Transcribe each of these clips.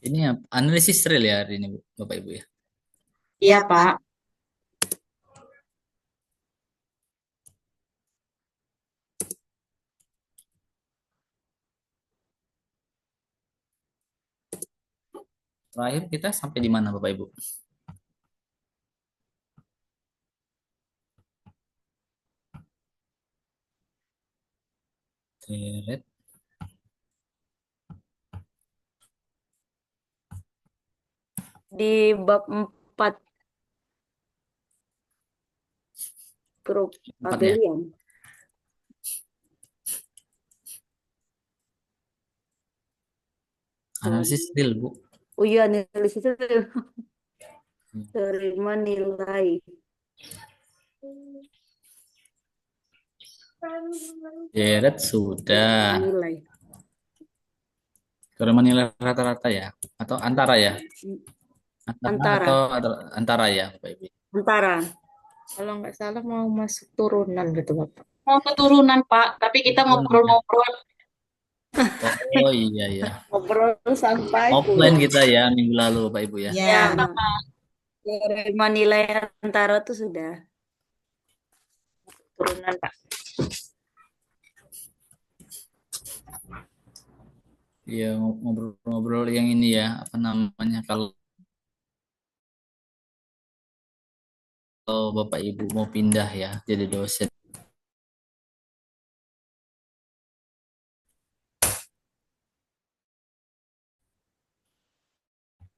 Ini analisis real ya hari ini, Bu, Bapak Ibu ya. Iya, Pak. Terakhir kita sampai di mana, Bapak Ibu? Teret. Di bab 4 grup Empatnya. abelian. Analisis real, Bu. Oh iya, analisis itu terima nilai. Teret sudah. Nilai. Kalau menilai rata-rata ya, atau antara ya, antara atau Antara. antara ya, Bapak Ibu. Antara. Kalau nggak salah mau masuk turunan gitu, Bapak. Mau keturunan, Pak. Tapi kita Turunan ya. ngobrol-ngobrol. Oh iya ya. Ngobrol sampai Offline pulang. kita ya minggu lalu, Bapak Ibu ya. Ya, terima nilai antara itu sudah Turunan, Pak. Iya ngobrol-ngobrol yang ini ya, apa namanya kalau Bapak Ibu mau pindah ya jadi dosen.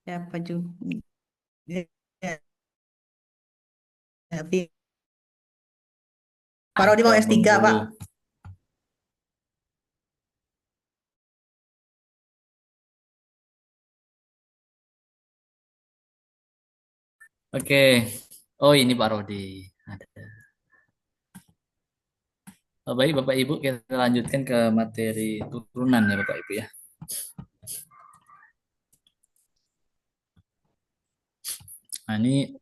Ya, Pak Ju. Ya, ya, tapi Pak Rodi mau Ke S3, Pak. Bengkulu. Oke. Oh ini Pak Rodi. Ada. Oh, baik Bapak Ibu kita lanjutkan ke materi turunan ya Bapak Ibu ya. Nah ini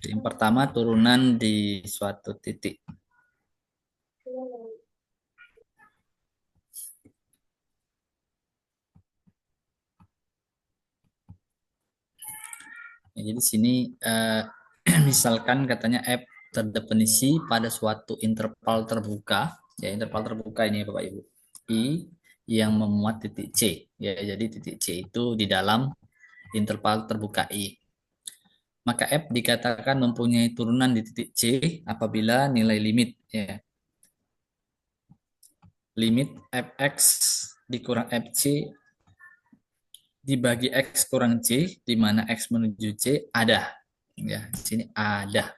yang pertama turunan di suatu titik. Ya, jadi sini misalkan katanya F terdefinisi pada suatu interval terbuka, ya interval terbuka ini ya Bapak Ibu. I yang memuat titik C. Ya, jadi titik C itu di dalam interval terbuka I. Maka F dikatakan mempunyai turunan di titik C apabila nilai limit ya. Limit fx dikurang fc dibagi x kurang c di mana x menuju c ada. Ya, di sini ada.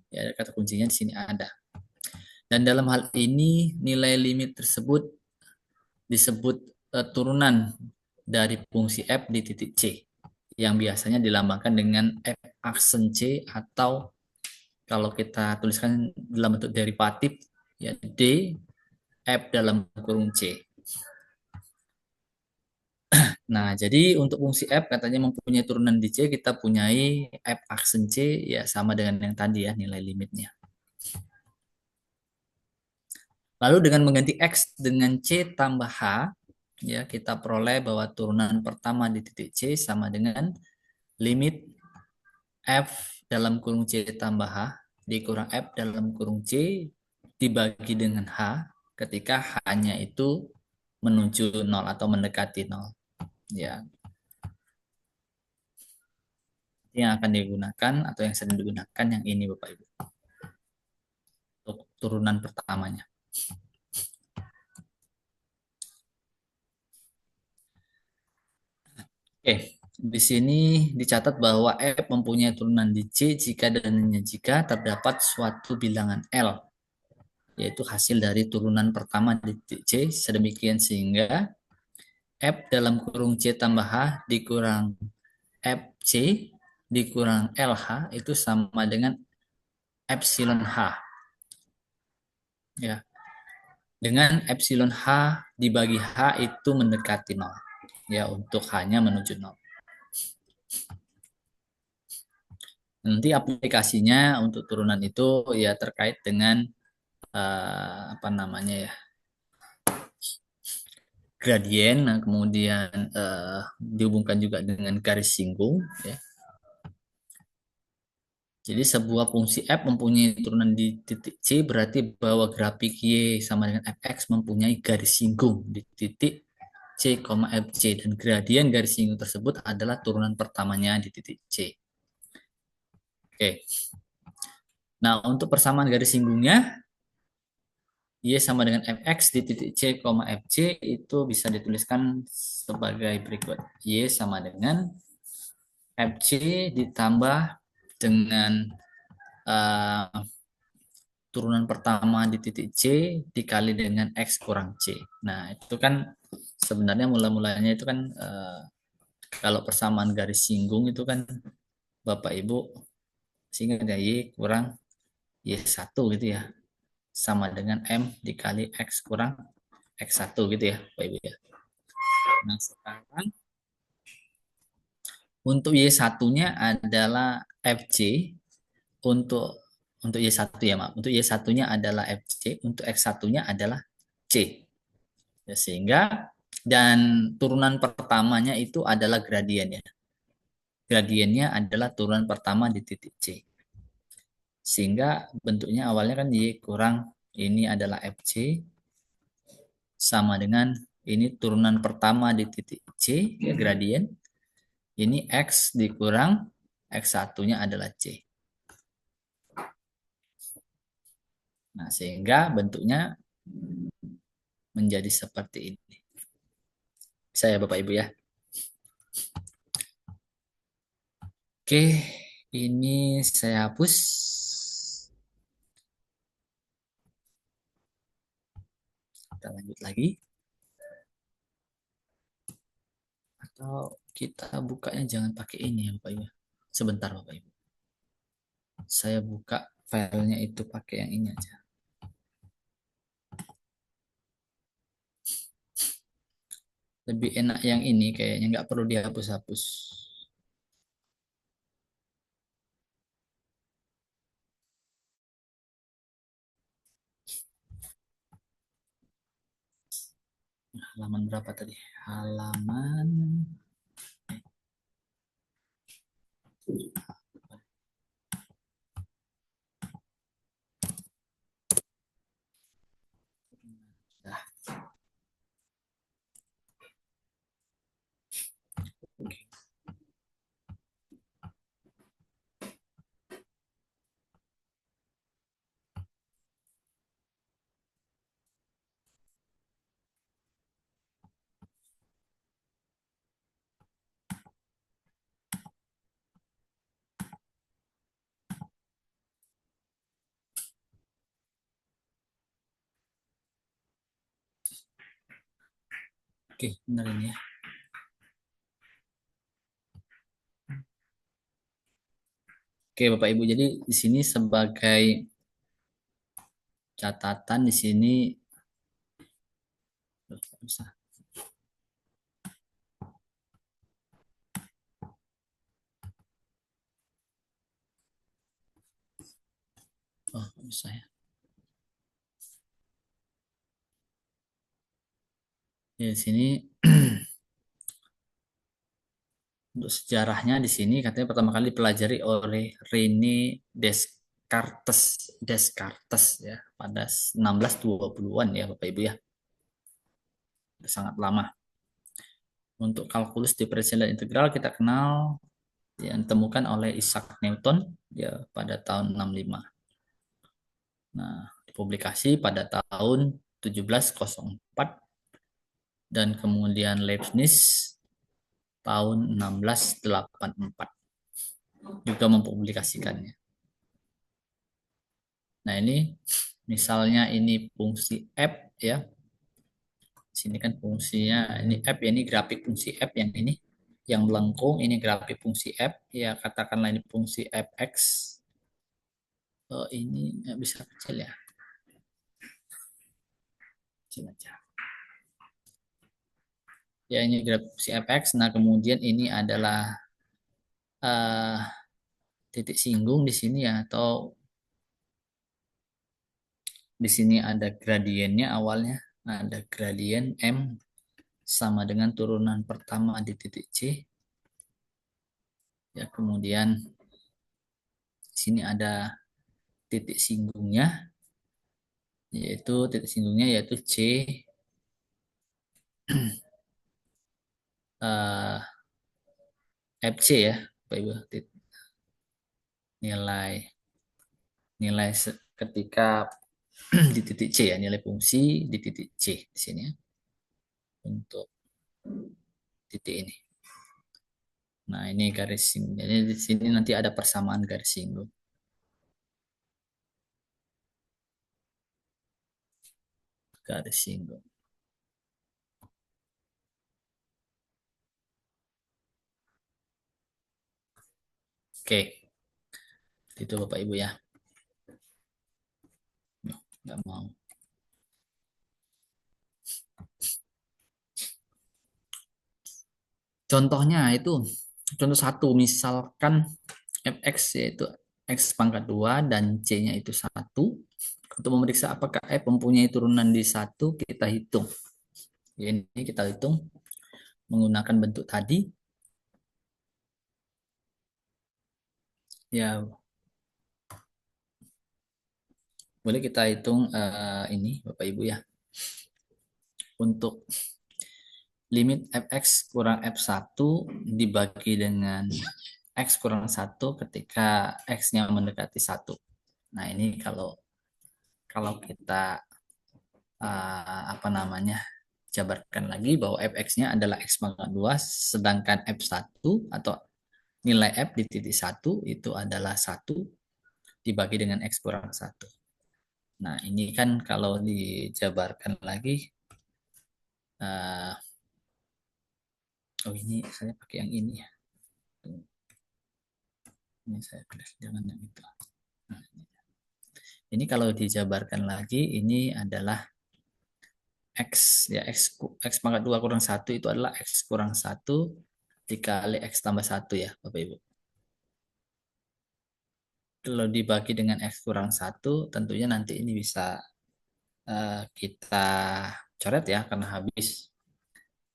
Ya, kata kuncinya di sini ada. Dan dalam hal ini nilai limit tersebut disebut turunan dari fungsi f di titik c yang biasanya dilambangkan dengan f aksen c atau kalau kita tuliskan dalam bentuk derivatif ya d f dalam kurung c. Nah, jadi untuk fungsi f katanya mempunyai turunan di c, kita punyai f aksen c ya sama dengan yang tadi ya nilai limitnya. Lalu dengan mengganti x dengan c tambah h, ya kita peroleh bahwa turunan pertama di titik c sama dengan limit f dalam kurung c tambah h dikurang f dalam kurung c dibagi dengan h ketika h-nya itu menuju 0 atau mendekati 0. Ya, yang akan digunakan atau yang sering digunakan yang ini Bapak Ibu untuk turunan pertamanya. Oke, di sini dicatat bahwa F mempunyai turunan di C jika dan hanya jika terdapat suatu bilangan L, yaitu hasil dari turunan pertama di titik C, sedemikian sehingga F dalam kurung C tambah H dikurang FC dikurang LH itu sama dengan epsilon H. Ya, dengan epsilon H dibagi H itu mendekati 0. Ya, untuk H-nya menuju 0. Nanti aplikasinya untuk turunan itu ya terkait dengan apa namanya ya, gradien, nah kemudian dihubungkan juga dengan garis singgung ya. Jadi sebuah fungsi f mempunyai turunan di titik c berarti bahwa grafik y sama dengan fx mempunyai garis singgung di titik c, fc, dan gradien garis singgung tersebut adalah turunan pertamanya di titik c. Oke. Nah, untuk persamaan garis singgungnya y sama dengan fx di titik c, fc itu bisa dituliskan sebagai berikut. Y sama dengan fc ditambah dengan turunan pertama di titik C dikali dengan X kurang C. Nah, itu kan sebenarnya mula-mulanya itu kan kalau persamaan garis singgung itu kan Bapak Ibu sehingga ada Y kurang Y1 gitu ya. Sama dengan M dikali X kurang X1 gitu ya, Bapak Ibu ya. Nah, sekarang untuk Y1-nya adalah FC. Untuk Y1 ya, maaf. Untuk Y1-nya adalah FC, untuk X1-nya adalah C. Ya, sehingga dan turunan pertamanya itu adalah gradiennya. Gradiennya adalah turunan pertama di titik C. Sehingga bentuknya awalnya kan Y kurang ini adalah FC sama dengan ini turunan pertama di titik C ya gradien. Ini X dikurang X1-nya adalah C. Nah, sehingga bentuknya menjadi seperti ini. Saya Bapak Ibu ya. Oke, ini saya hapus. Kita lanjut lagi. Atau kita bukanya jangan pakai ini ya Bapak Ibu. Sebentar Bapak Ibu. Saya buka filenya itu pakai yang ini aja. Lebih enak yang ini kayaknya, nggak perlu dihapus-hapus. Halaman berapa tadi? Halaman nah. Oke. Oke, benar ini ya. Oke, Bapak Ibu, jadi di sini sebagai catatan di sini bisa. Oh, bisa ya. Ya, di sini untuk sejarahnya di sini katanya pertama kali dipelajari oleh René Descartes ya pada 1620-an ya Bapak Ibu ya. Sangat lama. Untuk kalkulus diferensial dan integral kita kenal yang ditemukan oleh Isaac Newton ya pada tahun 65. Nah, dipublikasi pada tahun 1704 dan kemudian Leibniz tahun 1684 juga mempublikasikannya. Nah, ini misalnya ini fungsi f ya. Sini kan fungsinya ini f ya, ini grafik fungsi f yang ini yang melengkung, ini grafik fungsi f ya, katakanlah ini fungsi fx. Oh, ini nggak bisa kecil ya. Kecil aja. Ya, ini grafik fungsi fx. Nah, kemudian ini adalah titik singgung di sini ya, atau di sini ada gradiennya awalnya, ada gradien M sama dengan turunan pertama di titik C. Ya, kemudian di sini ada titik singgungnya, yaitu titik singgungnya yaitu C eh, FC ya, Bapak Ibu. Nilai nilai ketika di titik C ya, nilai fungsi di titik C di sini ya, untuk titik ini. Nah, ini garis singgung. Jadi di sini nanti ada persamaan garis singgung. Garis singgung. Oke. Itu Bapak Ibu ya. Nggak mau. Contohnya itu, contoh satu, misalkan fx yaitu x pangkat 2 dan c-nya itu 1. Untuk memeriksa apakah f mempunyai turunan di 1, kita hitung. Ya, ini kita hitung menggunakan bentuk tadi. Ya, boleh kita hitung ini Bapak Ibu ya. Untuk limit fx kurang f1 dibagi dengan x kurang 1 ketika x-nya mendekati 1. Nah, ini kalau kita apa namanya, jabarkan lagi bahwa fx-nya adalah x pangkat 2, sedangkan f1 atau nilai f di titik 1 itu adalah 1 dibagi dengan x kurang 1. Nah, ini kan kalau dijabarkan lagi, oh ini saya pakai yang ini ya. Ini saya jangan yang itu. Nah, ini kalau dijabarkan lagi, ini adalah x ya, x pangkat 2 kurang 1 itu adalah x kurang 1 dikali x tambah 1 ya Bapak Ibu. Kalau dibagi dengan x kurang 1, tentunya nanti ini bisa kita coret ya, karena habis.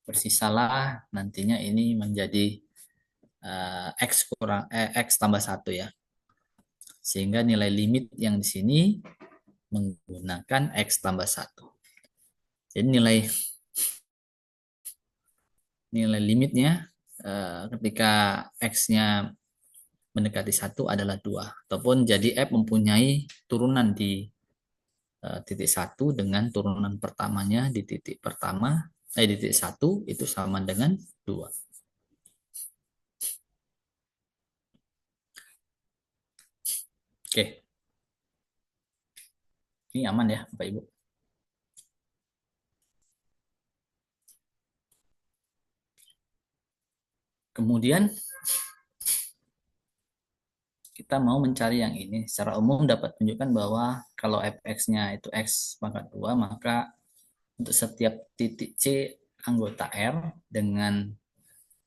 Bersisalah nantinya ini menjadi x tambah 1 ya. Sehingga nilai limit yang di sini menggunakan x tambah 1. Jadi nilai limitnya ketika x-nya mendekati 1 adalah 2. Ataupun jadi f mempunyai turunan di titik 1 dengan turunan pertamanya di titik pertama, di titik 1 itu sama dengan 2. Oke. Ini aman ya Bapak Ibu. Kemudian kita mau mencari yang ini. Secara umum dapat menunjukkan bahwa kalau fx-nya itu x pangkat 2, maka untuk setiap titik C anggota R dengan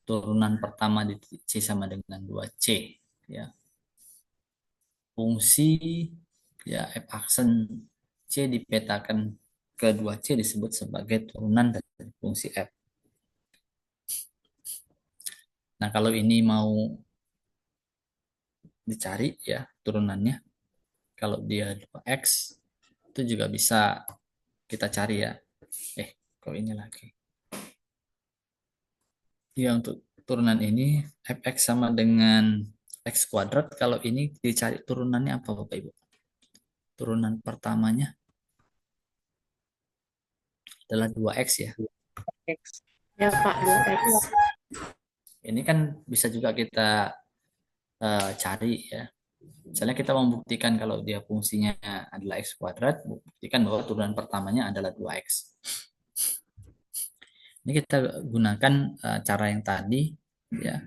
turunan pertama di titik C sama dengan 2C ya. Fungsi ya f aksen C dipetakan ke 2C disebut sebagai turunan dari fungsi f. Nah, kalau ini mau dicari ya turunannya, kalau dia 2x itu juga bisa kita cari ya. Kok ini lagi. Ya, untuk turunan ini fx sama dengan x kuadrat. Kalau ini dicari turunannya apa Bapak Ibu? Turunan pertamanya adalah 2x ya. X. Ya Pak, 2X. Ini kan bisa juga kita cari ya. Misalnya kita membuktikan kalau dia fungsinya adalah x kuadrat, buktikan bahwa turunan pertamanya adalah 2x. Ini kita gunakan cara yang tadi ya.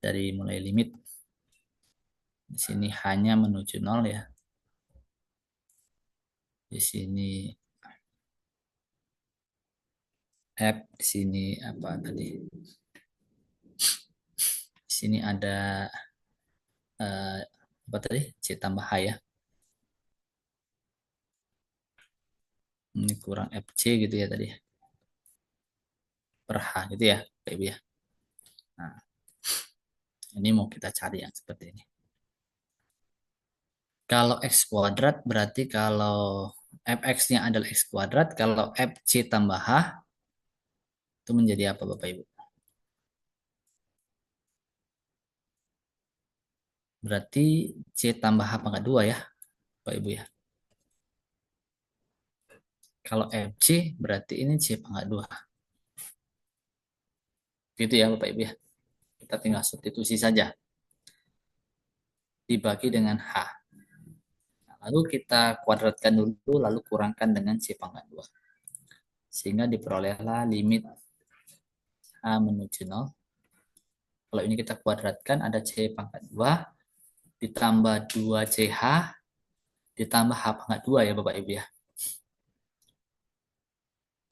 Dari mulai limit di sini hanya menuju 0 ya. Di sini f, di sini apa tadi? Di sini ada apa tadi? C tambah H ya. Ini kurang FC gitu ya tadi. Per H gitu ya, Bapak Ibu ya. Nah, ini mau kita cari yang seperti ini. Kalau X kuadrat berarti kalau fx-nya adalah X kuadrat, kalau FC tambah H itu menjadi apa Bapak Ibu? Berarti C tambah H pangkat 2 ya, Bapak Ibu ya. Kalau FC berarti ini C pangkat 2. Gitu ya Bapak Ibu ya. Kita tinggal substitusi saja. Dibagi dengan H. Lalu kita kuadratkan dulu, lalu kurangkan dengan C pangkat 2. Sehingga diperolehlah limit H menuju 0. Kalau ini kita kuadratkan, ada C pangkat 2, ditambah 2CH, ditambah H pangkat 2 ya Bapak Ibu ya.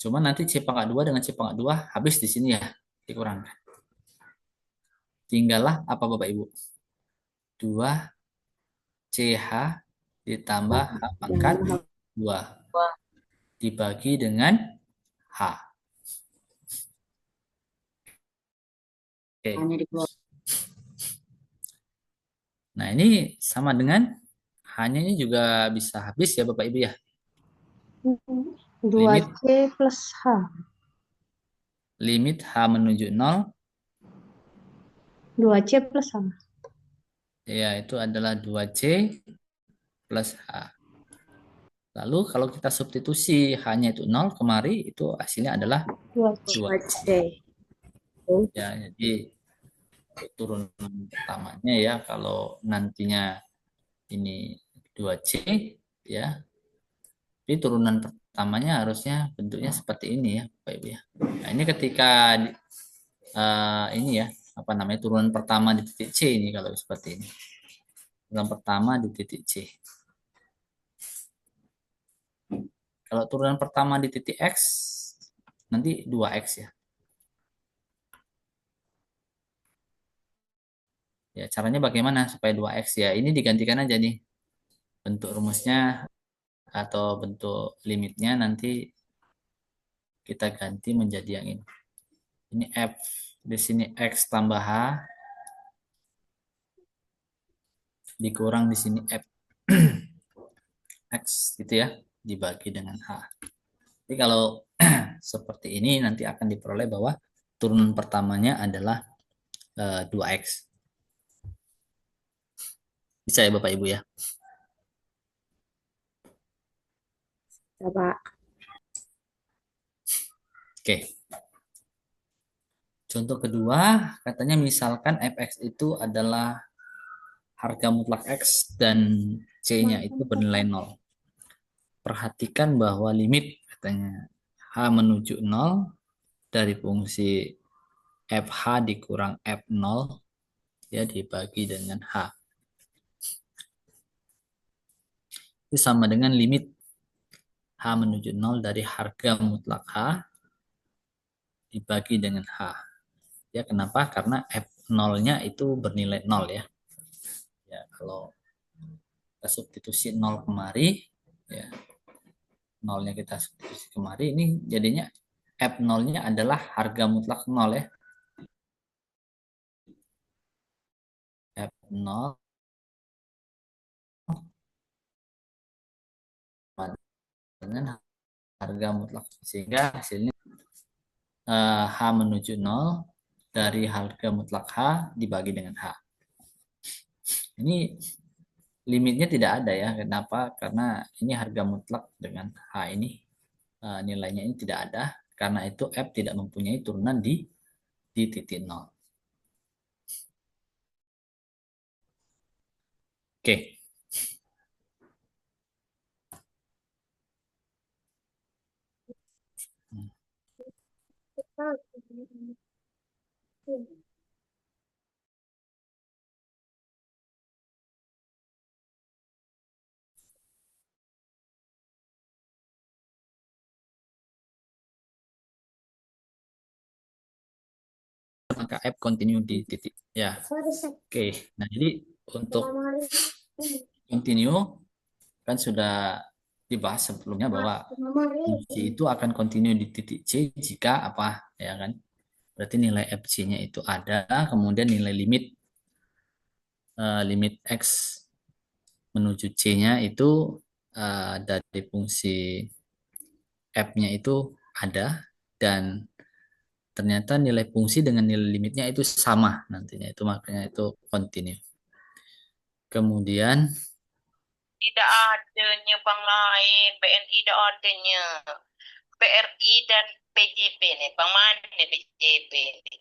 Cuma nanti C pangkat 2 dengan C pangkat 2 habis di sini ya, dikurangkan. Tinggallah apa Bapak Ibu? 2CH ditambah H pangkat 2 dibagi dengan H. Oke. Hanya dikeluarkan. Nah, ini sama dengan H-nya ini juga bisa habis ya Bapak Ibu ya. 2C plus H. Limit H menuju 0 2C plus H. ya itu adalah 2C plus H. Lalu kalau kita substitusi H-nya itu 0 kemari itu hasilnya adalah 2C. Ya, jadi turunan pertamanya ya kalau nantinya ini 2C ya. Jadi turunan pertamanya harusnya bentuknya seperti ini ya, Bapak Ibu ya. Nah, ini ketika ini ya, apa namanya? Turunan pertama di titik C ini kalau seperti ini. Turunan pertama di titik C. Kalau turunan pertama di titik X nanti 2X ya. Ya, caranya bagaimana supaya 2X ya? Ini digantikan aja nih. Bentuk rumusnya atau bentuk limitnya nanti kita ganti menjadi yang ini. Ini F, di sini X tambah H, dikurang di sini F X gitu ya, dibagi dengan H. Jadi kalau seperti ini nanti akan diperoleh bahwa turunan pertamanya adalah 2X. Bisa ya Bapak Ibu ya? Coba. Oke. Contoh kedua, katanya misalkan fx itu adalah harga mutlak X dan C-nya itu bernilai 0. Perhatikan bahwa limit katanya H menuju 0 dari fungsi FH dikurang F0 ya dibagi dengan H. Itu sama dengan limit H menuju 0 dari harga mutlak H dibagi dengan H. Ya, kenapa? Karena F0-nya itu bernilai 0 ya. Ya, kalau kita substitusi 0 kemari, ya, 0-nya kita substitusi kemari, ini jadinya F0-nya adalah harga mutlak 0 ya. F0 dengan harga mutlak. Sehingga hasilnya H menuju 0 dari harga mutlak H dibagi dengan H. Ini limitnya tidak ada ya. Kenapa? Karena ini harga mutlak dengan H ini nilainya ini tidak ada. Karena itu F tidak mempunyai turunan di titik 0. Oke. Maka F continue di titik ya. Oke. Nah, jadi untuk continue kan sudah dibahas sebelumnya bahwa fungsi itu akan continue di titik C jika apa ya kan? Berarti nilai fc-nya itu ada, kemudian nilai limit x menuju c-nya itu dari fungsi f-nya itu ada, dan ternyata nilai fungsi dengan nilai limitnya itu sama nantinya, itu makanya itu continue. Kemudian Tidak adanya bank lain, BNI tidak adanya. BRI dan PJB nih, bank mana nih PJB nih?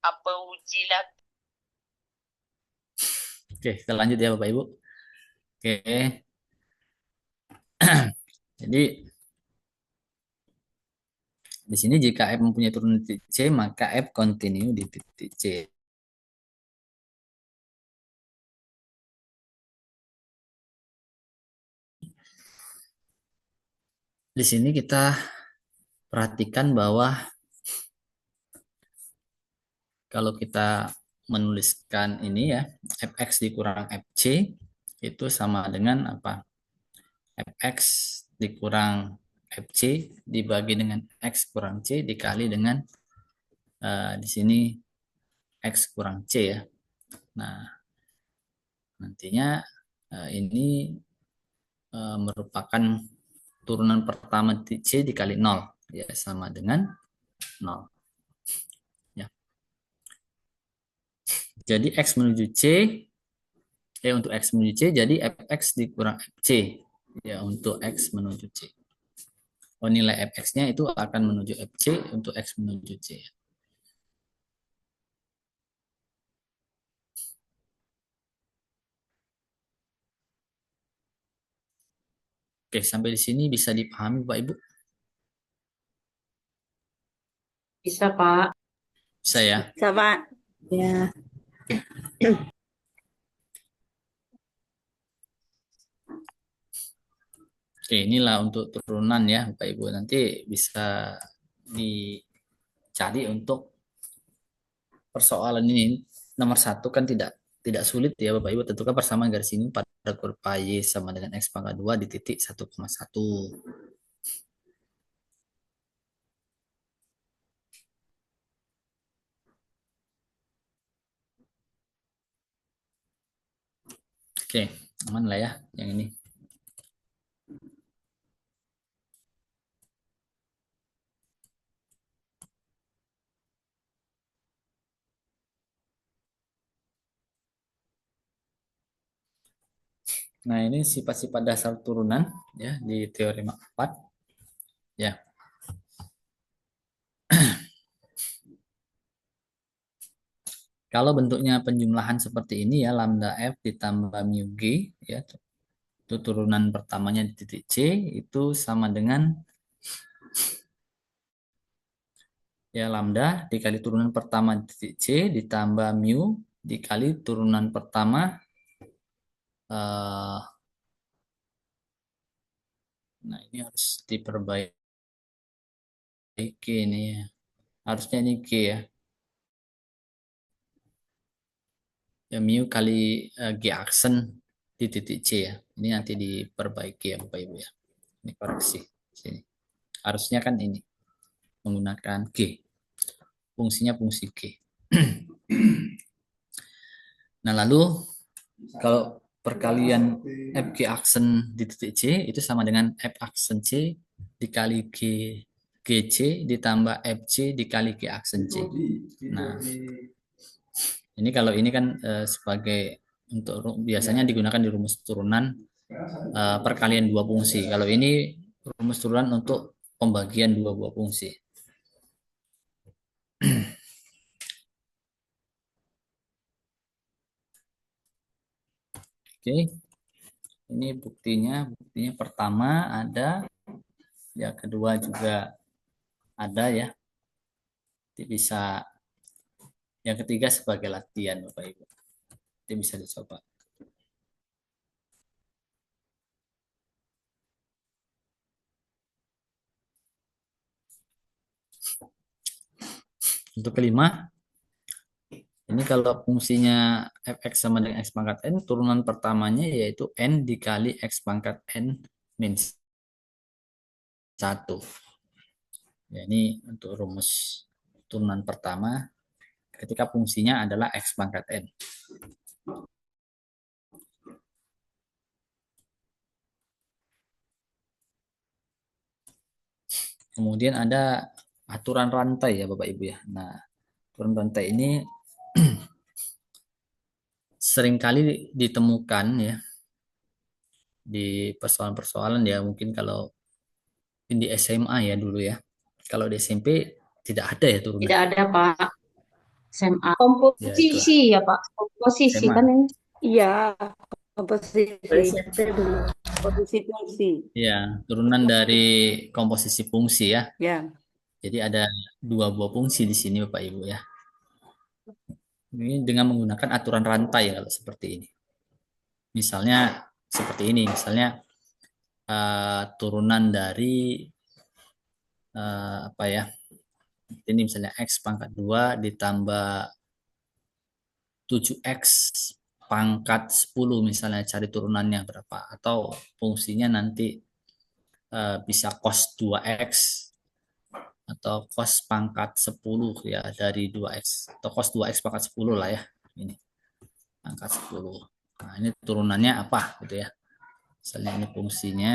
Apa uji lah? oke, kita lanjut ya Bapak Ibu. Oke. Jadi di sini jika f mempunyai turunan titik C, maka f continue di titik C. Di sini kita perhatikan bahwa kalau kita menuliskan ini ya, fx dikurang fc itu sama dengan apa? Fx dikurang fc dibagi dengan x kurang c dikali dengan di sini x kurang c ya. Nah, nantinya ini merupakan turunan pertama c dikali 0 ya, sama dengan 0 ya. Jadi x menuju c untuk x menuju c jadi fx dikurang fc ya untuk x menuju c. Nilai fx-nya itu akan menuju fc untuk x menuju c. Oke, sampai di sini bisa dipahami Bapak Ibu? Bisa, Pak. Bisa ya? Sama. Ya. Oke, inilah untuk turunan ya Bapak Ibu. Nanti bisa dicari untuk persoalan ini. Nomor 1 kan tidak sulit ya Bapak Ibu. Tentukan persamaan garis ini pada kurva Y sama dengan X pangkat 2 di titik 1,1. Oke, aman lah ya yang ini. Nah, ini sifat-sifat dasar turunan ya di teorema 4. Ya. Kalau bentuknya penjumlahan seperti ini ya, lambda f ditambah mu g ya. Itu turunan pertamanya di titik C itu sama dengan ya lambda dikali turunan pertama di titik C ditambah mu dikali turunan pertama nah ini harus diperbaiki ini ya. Harusnya ini G ya. Ya mu kali G aksen di titik C ya. Ini nanti diperbaiki ya Bapak Ibu ya. Ini koreksi sini. Harusnya kan ini menggunakan G. Fungsinya fungsi G. Nah, lalu kalau perkalian FG aksen di titik C itu sama dengan F aksen C dikali GC ditambah FC dikali G aksen C. Nah, ini kalau ini kan sebagai untuk biasanya digunakan di rumus turunan perkalian dua fungsi. Kalau ini rumus turunan untuk pembagian dua buah fungsi. Oke, ini buktinya pertama ada, ya kedua juga ada ya. Jadi bisa yang ketiga sebagai latihan Bapak Ibu. Itu bisa dicoba. Untuk kelima, Ini kalau fungsinya fx sama dengan x pangkat n, turunan pertamanya yaitu n dikali x pangkat n min 1. Ya, ini untuk rumus turunan pertama ketika fungsinya adalah x pangkat n. Kemudian ada aturan rantai ya Bapak Ibu ya. Nah, aturan rantai ini seringkali ditemukan ya di persoalan-persoalan ya, mungkin kalau di SMA ya dulu ya. Kalau di SMP tidak ada ya turunan. Tidak ada, Pak. SMA. Ya, itulah. Komposisi ya, Pak. Komposisi SMA. kan ini. Iya, komposisi. SMP dulu. Komposisi fungsi. Ya, turunan dari komposisi fungsi ya. Ya. Jadi ada 2 buah fungsi di sini Bapak Ibu ya. Ini dengan menggunakan aturan rantai kalau seperti ini. Misalnya seperti ini, misalnya turunan dari apa ya? Ini misalnya x pangkat 2 ditambah 7x pangkat 10 misalnya, cari turunannya berapa, atau fungsinya nanti bisa cos 2x atau cos pangkat 10 ya dari 2x, atau cos 2x pangkat 10 lah ya, ini pangkat 10. Nah, ini turunannya apa gitu ya. Misalnya ini fungsinya,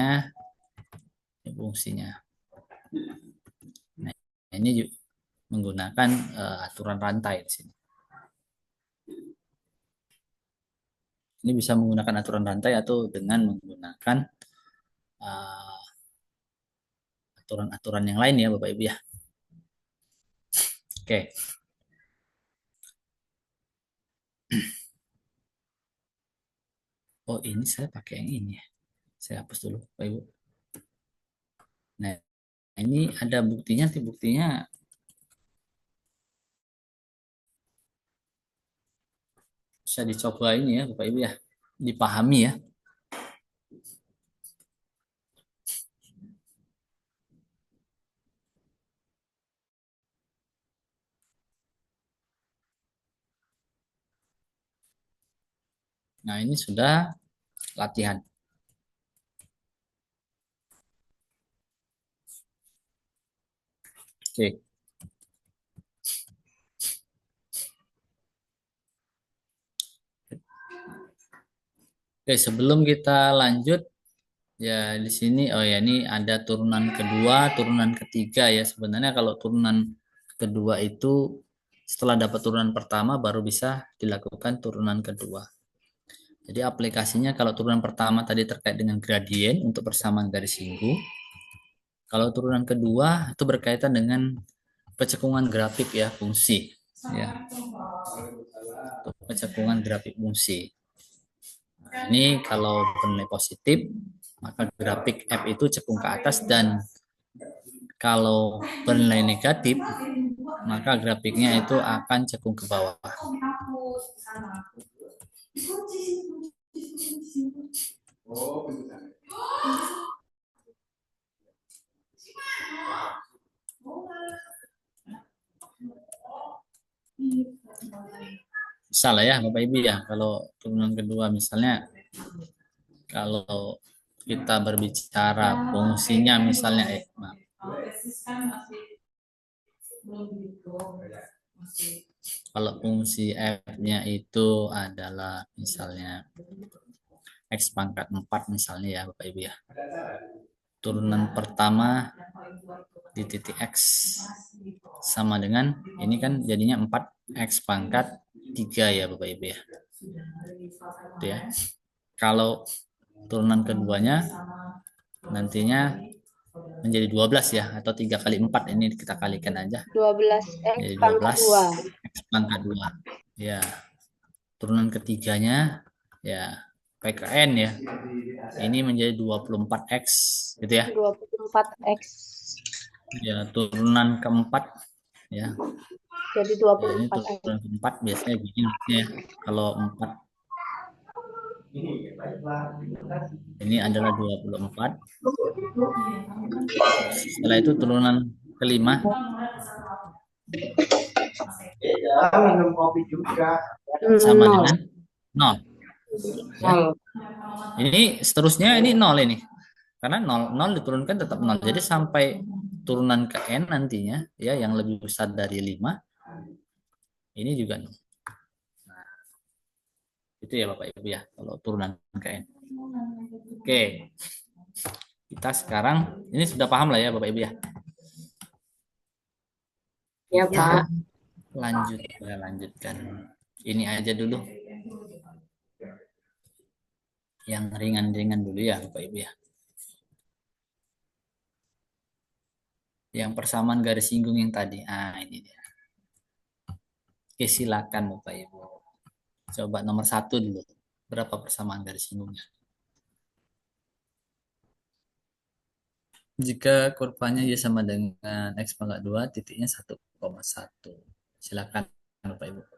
ini fungsinya. Nah, ini juga menggunakan aturan rantai di sini. Ini bisa menggunakan aturan rantai atau dengan menggunakan aturan-aturan yang lain ya Bapak Ibu ya. Oke. Oh, ini saya pakai yang ini ya. Saya hapus dulu Bapak Ibu. Nah, ini ada buktinya, buktinya bisa dicoba ini ya Bapak Ibu ya, dipahami ya. Nah, ini sudah latihan. Oke. Oke, sebelum kita lanjut ya, di sini oh ya, ini ada turunan kedua, turunan ketiga ya. Sebenarnya kalau turunan kedua itu setelah dapat turunan pertama baru bisa dilakukan turunan kedua. Jadi aplikasinya kalau turunan pertama tadi terkait dengan gradien untuk persamaan garis minggu. Kalau turunan kedua itu berkaitan dengan pencekungan grafik ya, fungsi ya. Untuk pencekungan grafik fungsi. Nah, ini kalau bernilai positif, maka grafik F itu cekung ke atas, dan kalau bernilai negatif, maka grafiknya itu akan cekung ke bawah. Bisa lah ya Bapak Ibu ya, kalau turunan kedua misalnya kalau kita berbicara fungsinya misalnya kalau fungsi F-nya itu adalah misalnya X pangkat 4 misalnya ya Bapak Ibu ya. Turunan pertama di titik X sama dengan, ini kan jadinya 4X pangkat 3 ya Bapak Ibu ya. Itu ya. Kalau turunan keduanya nantinya menjadi 12 ya, atau 3 kali 4, ini kita kalikan aja. 12X jadi pangkat 12 X pangkat 2. Ya. Turunan ketiganya ya PKN ya. Ini menjadi 24X gitu ya. 24X. Ya, turunan keempat ya. Jadi Ya, ini 24X. turunan keempat biasanya begini ya. Kalau 4 ini adalah 24. Setelah itu turunan kelima Sama Nol. dengan 0. Ya. Nol. Ini seterusnya ini 0 ini. Karena 0 diturunkan tetap 0. Jadi sampai turunan ke n nantinya ya yang lebih besar dari 5 ini juga 0. Nah, itu ya Bapak Ibu ya kalau turunan ke n. Oke. Kita sekarang ini sudah paham lah ya Bapak Ibu ya. Ya, Kita Pak. lanjutkan. Ini aja dulu. Yang ringan-ringan dulu ya Bapak Ibu ya. Yang persamaan garis singgung yang tadi. Ah, ini dia. Oke, silakan Bapak Ibu. Coba nomor 1 dulu. Berapa persamaan garis singgungnya? Jika kurvanya y sama dengan x pangkat 2, titiknya 1,1. Silakan Bapak Ibu.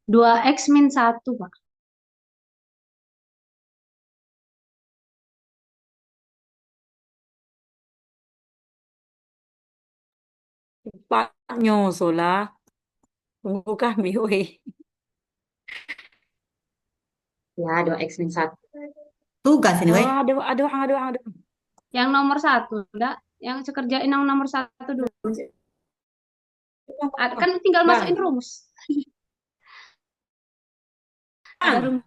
Dua x min 1, Pak. Pak nyusul lah. Bukan BW. Ya, 2x min 1. Tugas ini, weh. Ada orang. Yang nomor 1, enggak? Yang saya kerjain yang nomor 1 dulu. Kan tinggal Bang. masukin rumus. Ada rumus.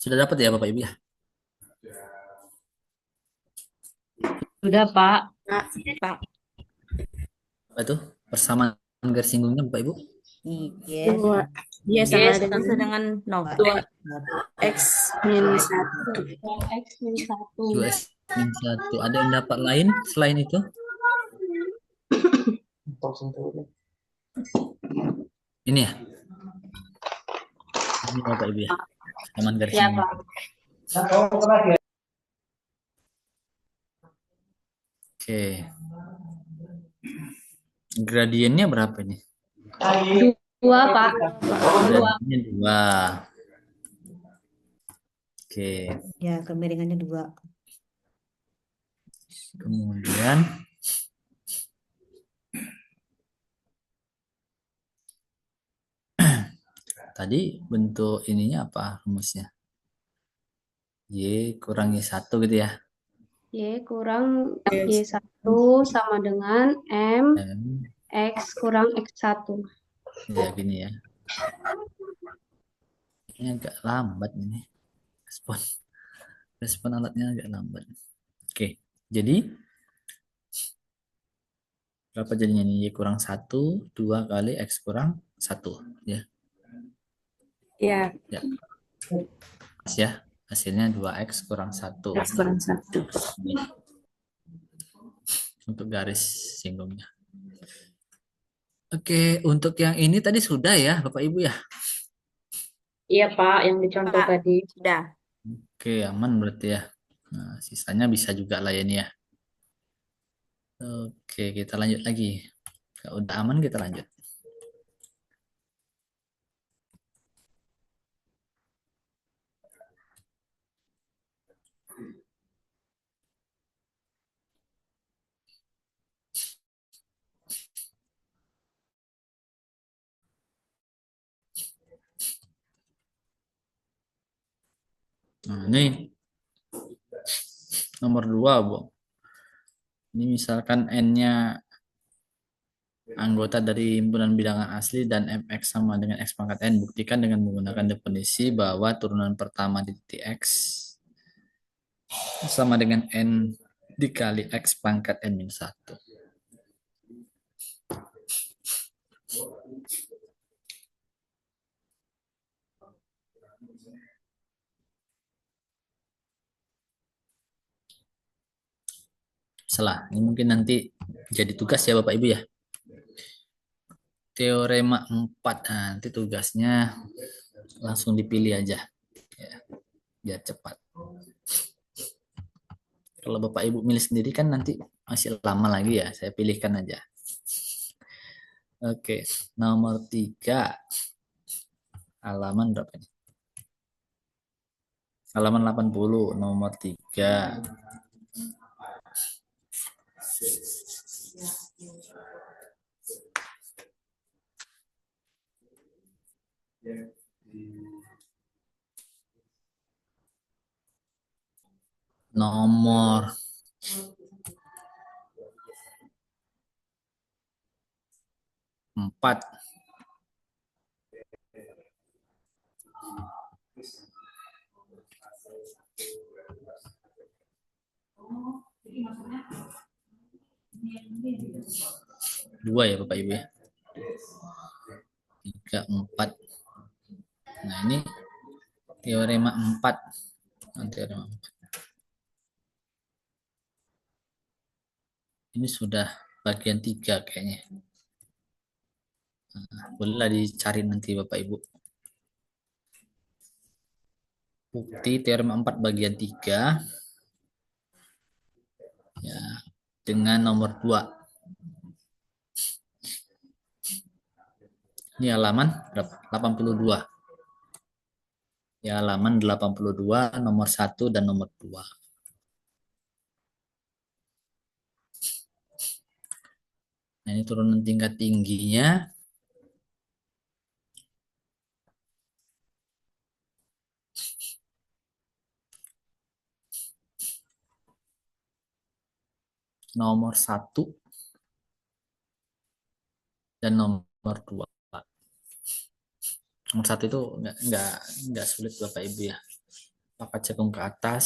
Sudah dapat ya Bapak Ibu ya? Sudah, Pak. Pak, Pak. Apa itu? Persamaan garis singgungnya Bapak Ibu? Yes. Dua. Iya, Yes, sama dengan nomor. dua X minus 1. X min 1. 2x min 1. Ada yang dapat lain selain itu? Ini ya? Ini Bapak Ibu ya? Persamaan garis Ya, singgung. Pak. Oke. Gradiennya berapa ini? 2, Pak. 2. Gradiennya 2. Oke. Ya, kemiringannya 2. Kemudian tadi bentuk ininya apa rumusnya? Y kurang Y1 gitu ya. Y kurang Y1 sama dengan M M, X kurang X1. ya gini ya. Ini agak lambat ini. Respon alatnya agak lambat. Oke. Jadi berapa jadinya nih? Y kurang 1, 2 kali X kurang 1 ya. Ya, Ya. Pas ya. Hasilnya 2X kurang 1. X kurang 1. Untuk garis singgungnya. Oke, untuk yang ini tadi sudah ya, Bapak Ibu ya. Iya, Pak, yang dicontoh Pak. tadi. Sudah. Oke, aman berarti ya. Nah, sisanya bisa juga lah ya ini ya. Oke, kita lanjut lagi. Kalau udah aman kita lanjut. Nah, ini nomor 2, Bu. Ini misalkan N-nya anggota dari himpunan bilangan asli dan Mx sama dengan X pangkat N. Buktikan dengan menggunakan definisi bahwa turunan pertama di titik X sama dengan N dikali X pangkat N minus 1. Salah. Ini mungkin nanti jadi tugas ya Bapak Ibu ya. Teorema 4. Nah, nanti tugasnya langsung dipilih aja. Ya, biar cepat. Kalau Bapak Ibu milih sendiri kan nanti masih lama lagi ya. Saya pilihkan aja. Oke, nomor 3. Halaman berapa ini? Halaman 80, nomor 3. Nomor 4. Dua ya Bapak Ibu ya. 3, 4. Nah ini teorema 4. Nah, teorema 4. Ini sudah bagian 3 kayaknya. Nah, bolehlah dicari nanti Bapak Ibu. Bukti teorema 4 bagian 3. Ya, dengan nomor 2. Ini halaman berapa? 82. Ya, halaman 82, nomor 1 dan nomor 2. Nah, ini turunan tingkat tingginya. Nomor 1 dan nomor 2. Nomor 1 itu enggak sulit Bapak Ibu ya. Apakah cekung ke atas,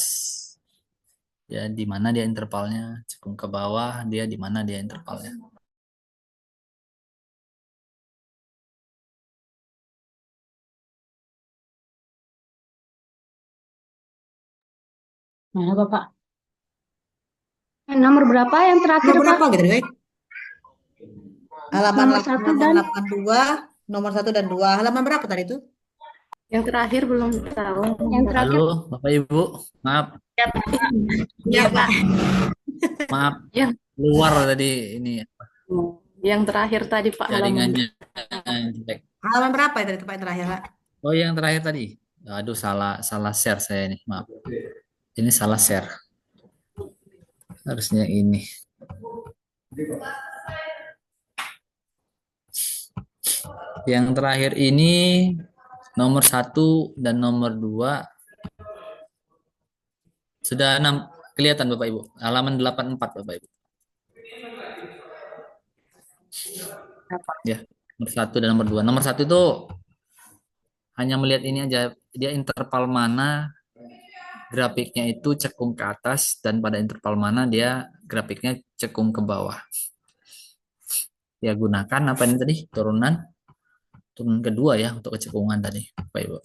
ya di mana dia intervalnya, cekung ke bawah, dia di mana dia intervalnya. Mana Bapak? Nomor berapa yang terakhir, Nomor Pak? berapa gitu guys? Halaman Nomor 1 dan 82, nomor 1 dan 2. Halaman berapa tadi itu? Yang terakhir belum tahu. yang terakhir. Halo, Bapak Ibu, maaf, Ya, Pak. maaf, Yang keluar tadi ini yang terakhir tadi Pak halaman. jaringannya jelek. Halaman berapa itu tempat yang terakhir, Kak? Oh, yang terakhir tadi. Aduh, salah share saya nih, maaf. Ini salah share. Harusnya ini. Yang terakhir ini nomor 1 dan nomor 2 sudah kelihatan Bapak Ibu. Halaman 84 Bapak Ibu. Ya, nomor 1 dan nomor 2. Nomor 1 itu hanya melihat ini aja, dia interval mana grafiknya itu cekung ke atas dan pada interval mana dia grafiknya cekung ke bawah. Ya gunakan apa ini tadi? Turunan kedua ya untuk kecekungan tadi, Bapak Ibu.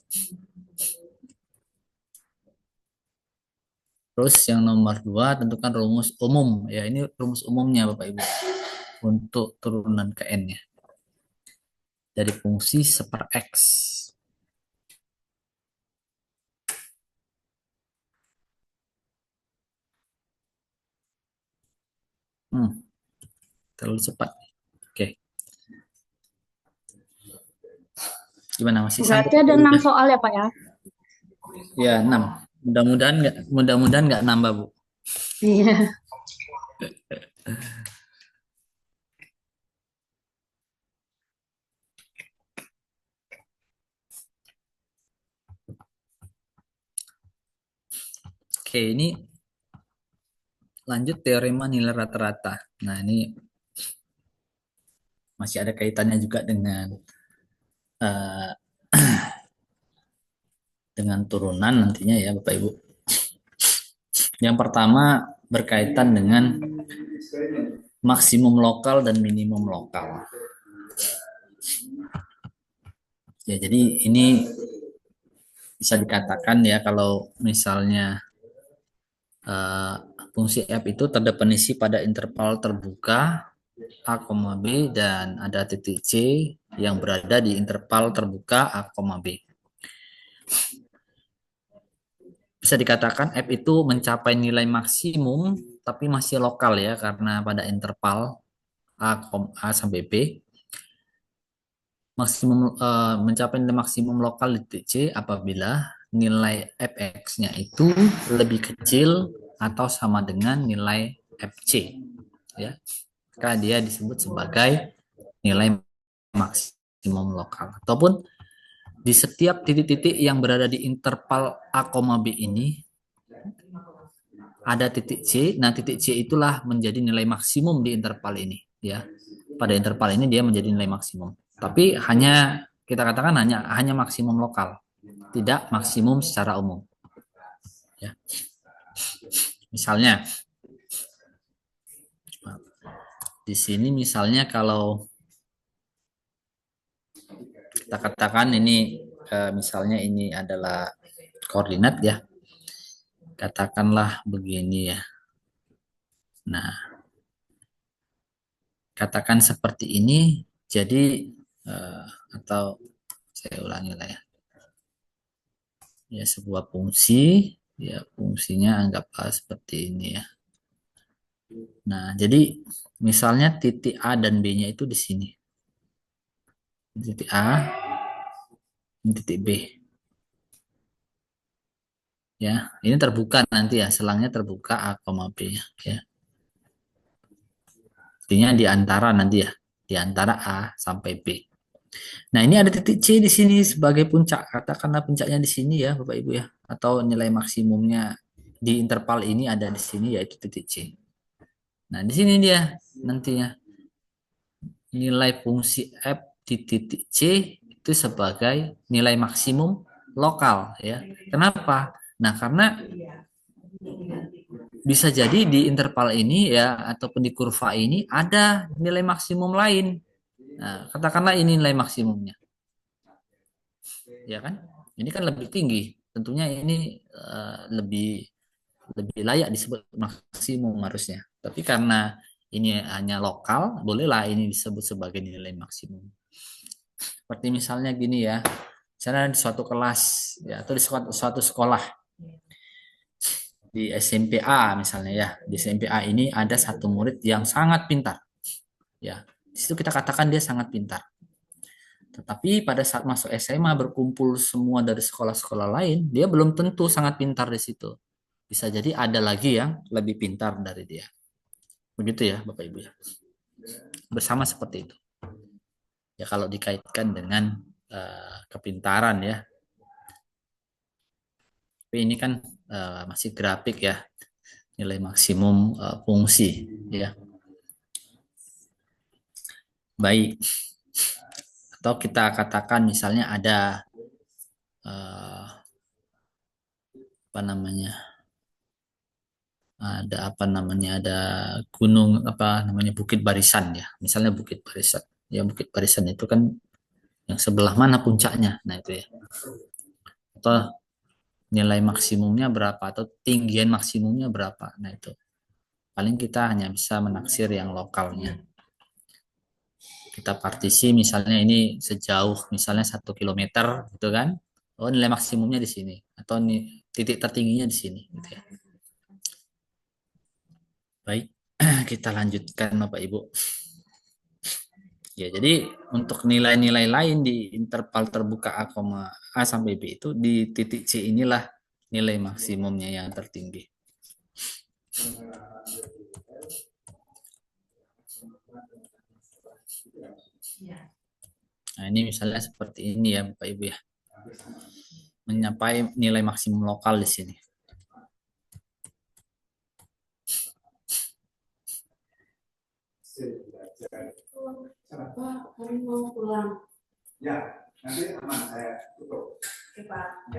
Terus yang nomor 2 tentukan rumus umum. Ya, ini rumus umumnya Bapak Ibu. Untuk turunan ke N-nya. Dari fungsi seper X. Terlalu cepat. Oke. Gimana masih Berarti ada 6 soal ya, Pak ya? Ya, 6. Mudah-mudahan nggak nambah, Bu. Iya. Oke, ini lanjut teorema nilai rata-rata. Nah, ini masih ada kaitannya juga dengan dengan turunan nantinya ya Bapak Ibu. Yang pertama berkaitan dengan maksimum lokal dan minimum lokal. Ya, jadi ini bisa dikatakan ya kalau misalnya fungsi f itu terdefinisi pada interval terbuka A, B dan ada titik C yang berada di interval terbuka A, B. Bisa dikatakan f itu mencapai nilai maksimum tapi masih lokal ya karena pada interval A sampai B maksimum mencapai nilai maksimum lokal di titik C apabila nilai fx-nya itu lebih kecil atau sama dengan nilai fc ya. Maka dia disebut sebagai nilai maksimum lokal ataupun di setiap titik-titik yang berada di interval A, B ini ada titik C. Nah, titik C itulah menjadi nilai maksimum di interval ini ya. Pada interval ini dia menjadi nilai maksimum. Tapi hanya kita katakan hanya maksimum lokal, tidak maksimum secara umum. Ya. Misalnya di sini misalnya kalau kita katakan ini misalnya ini adalah koordinat ya. Katakanlah begini ya. Nah, katakan seperti ini jadi atau saya ulangi lah ya. Ya sebuah fungsi ya fungsinya anggaplah seperti ini ya. Nah, jadi misalnya titik A dan B-nya itu di sini. Titik A, titik B. Ya, ini terbuka nanti ya, selangnya terbuka A, B ya. Artinya di antara nanti ya, di antara A sampai B. Nah, ini ada titik C di sini sebagai puncak. Katakanlah puncaknya di sini ya, Bapak Ibu ya. Atau nilai maksimumnya di interval ini ada di sini yaitu titik C. Nah, di sini dia nantinya nilai fungsi f di titik C itu sebagai nilai maksimum lokal ya. Kenapa? Nah, karena bisa jadi di interval ini ya ataupun di kurva ini ada nilai maksimum lain. Nah, katakanlah ini nilai maksimumnya, ya kan? Ini kan lebih tinggi. Tentunya ini lebih lebih layak disebut maksimum harusnya. Tapi karena ini hanya lokal, bolehlah ini disebut sebagai nilai maksimum. Seperti misalnya gini ya, misalnya di suatu kelas ya atau di suatu sekolah di SMP A misalnya ya, di SMP A ini ada satu murid yang sangat pintar. Ya, di situ kita katakan dia sangat pintar. Tetapi pada saat masuk SMA berkumpul semua dari sekolah-sekolah lain, dia belum tentu sangat pintar di situ. Bisa jadi ada lagi yang lebih pintar dari dia. Begitu ya, Bapak Ibu ya. Bersama seperti itu. Ya kalau dikaitkan dengan kepintaran ya. Tapi ini kan masih grafik ya, nilai maksimum fungsi ya. Baik. Atau kita katakan misalnya ada apa namanya? Ada gunung apa namanya Bukit Barisan ya. Misalnya Bukit Barisan. Ya Bukit Barisan itu kan yang sebelah mana puncaknya. Nah itu ya. Atau nilai maksimumnya berapa atau tinggian maksimumnya berapa. Nah itu. Paling kita hanya bisa menaksir yang lokalnya. Kita partisi misalnya ini sejauh misalnya 1 kilometer gitu kan. Oh nilai maksimumnya di sini atau titik tertingginya di sini gitu ya. Baik, kita lanjutkan Bapak Ibu. Ya, jadi untuk nilai-nilai lain di interval terbuka A, A sampai B itu di titik C inilah nilai maksimumnya yang tertinggi. Nah, ini misalnya seperti ini ya Bapak Ibu ya. Mencapai nilai maksimum lokal di sini.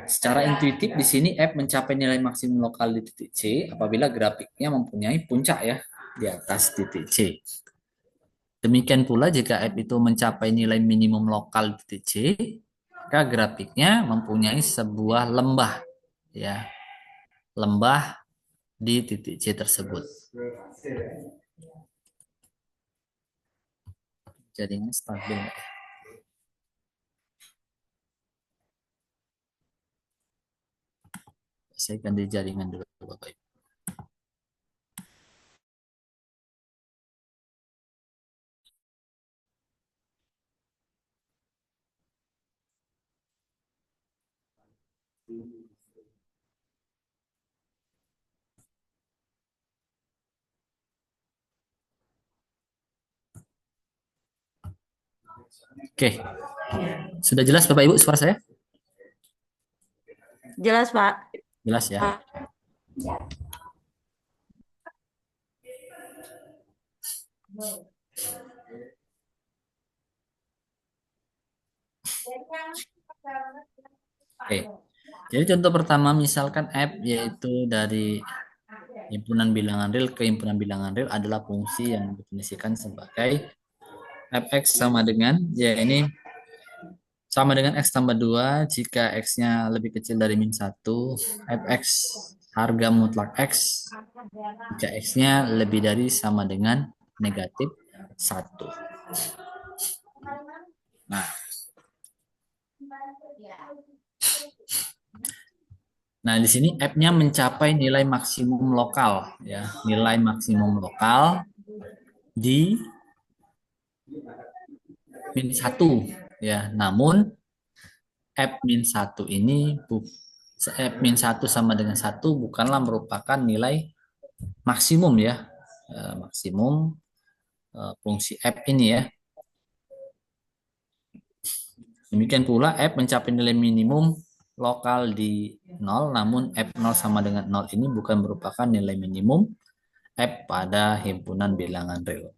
Secara intuitif di sini F mencapai nilai maksimum lokal di titik C apabila grafiknya mempunyai puncak ya di atas titik C. Demikian pula jika F itu mencapai nilai minimum lokal di titik C, maka grafiknya mempunyai sebuah lembah ya. Lembah di titik C tersebut. Jaringan stabil nggak ya? Saya ganti jaringan dulu Bapak Ibu. Oke. Sudah jelas Bapak Ibu suara saya? Jelas, Pak. Jelas ya. Oke. Jadi contoh pertama misalkan F yaitu dari himpunan bilangan real ke himpunan bilangan real adalah fungsi yang didefinisikan sebagai fx sama dengan ya ini sama dengan x tambah 2 jika x-nya lebih kecil dari min 1 fx harga mutlak x jika x-nya lebih dari sama dengan negatif 1. Nah, di sini F-nya mencapai nilai maksimum lokal ya, nilai maksimum lokal di min 1 ya. Namun F min 1 ini F min 1 sama dengan 1 bukanlah merupakan nilai maksimum ya. Maksimum fungsi F ini ya. Demikian pula F mencapai nilai minimum lokal di 0, namun F0 sama dengan 0 ini bukan merupakan nilai minimum F pada himpunan bilangan real.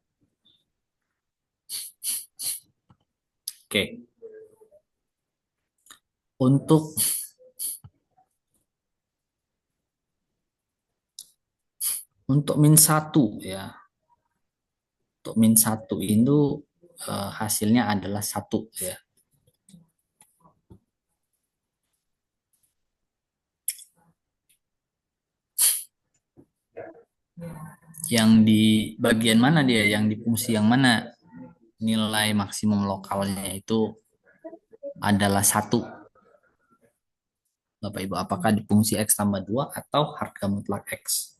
Oke. Untuk Untuk min 1 ya. Untuk min 1 itu hasilnya adalah 1 ya. Yang di bagian mana dia? Yang di fungsi yang mana nilai maksimum lokalnya itu adalah 1? Bapak Ibu, apakah di fungsi X tambah 2 atau harga mutlak X?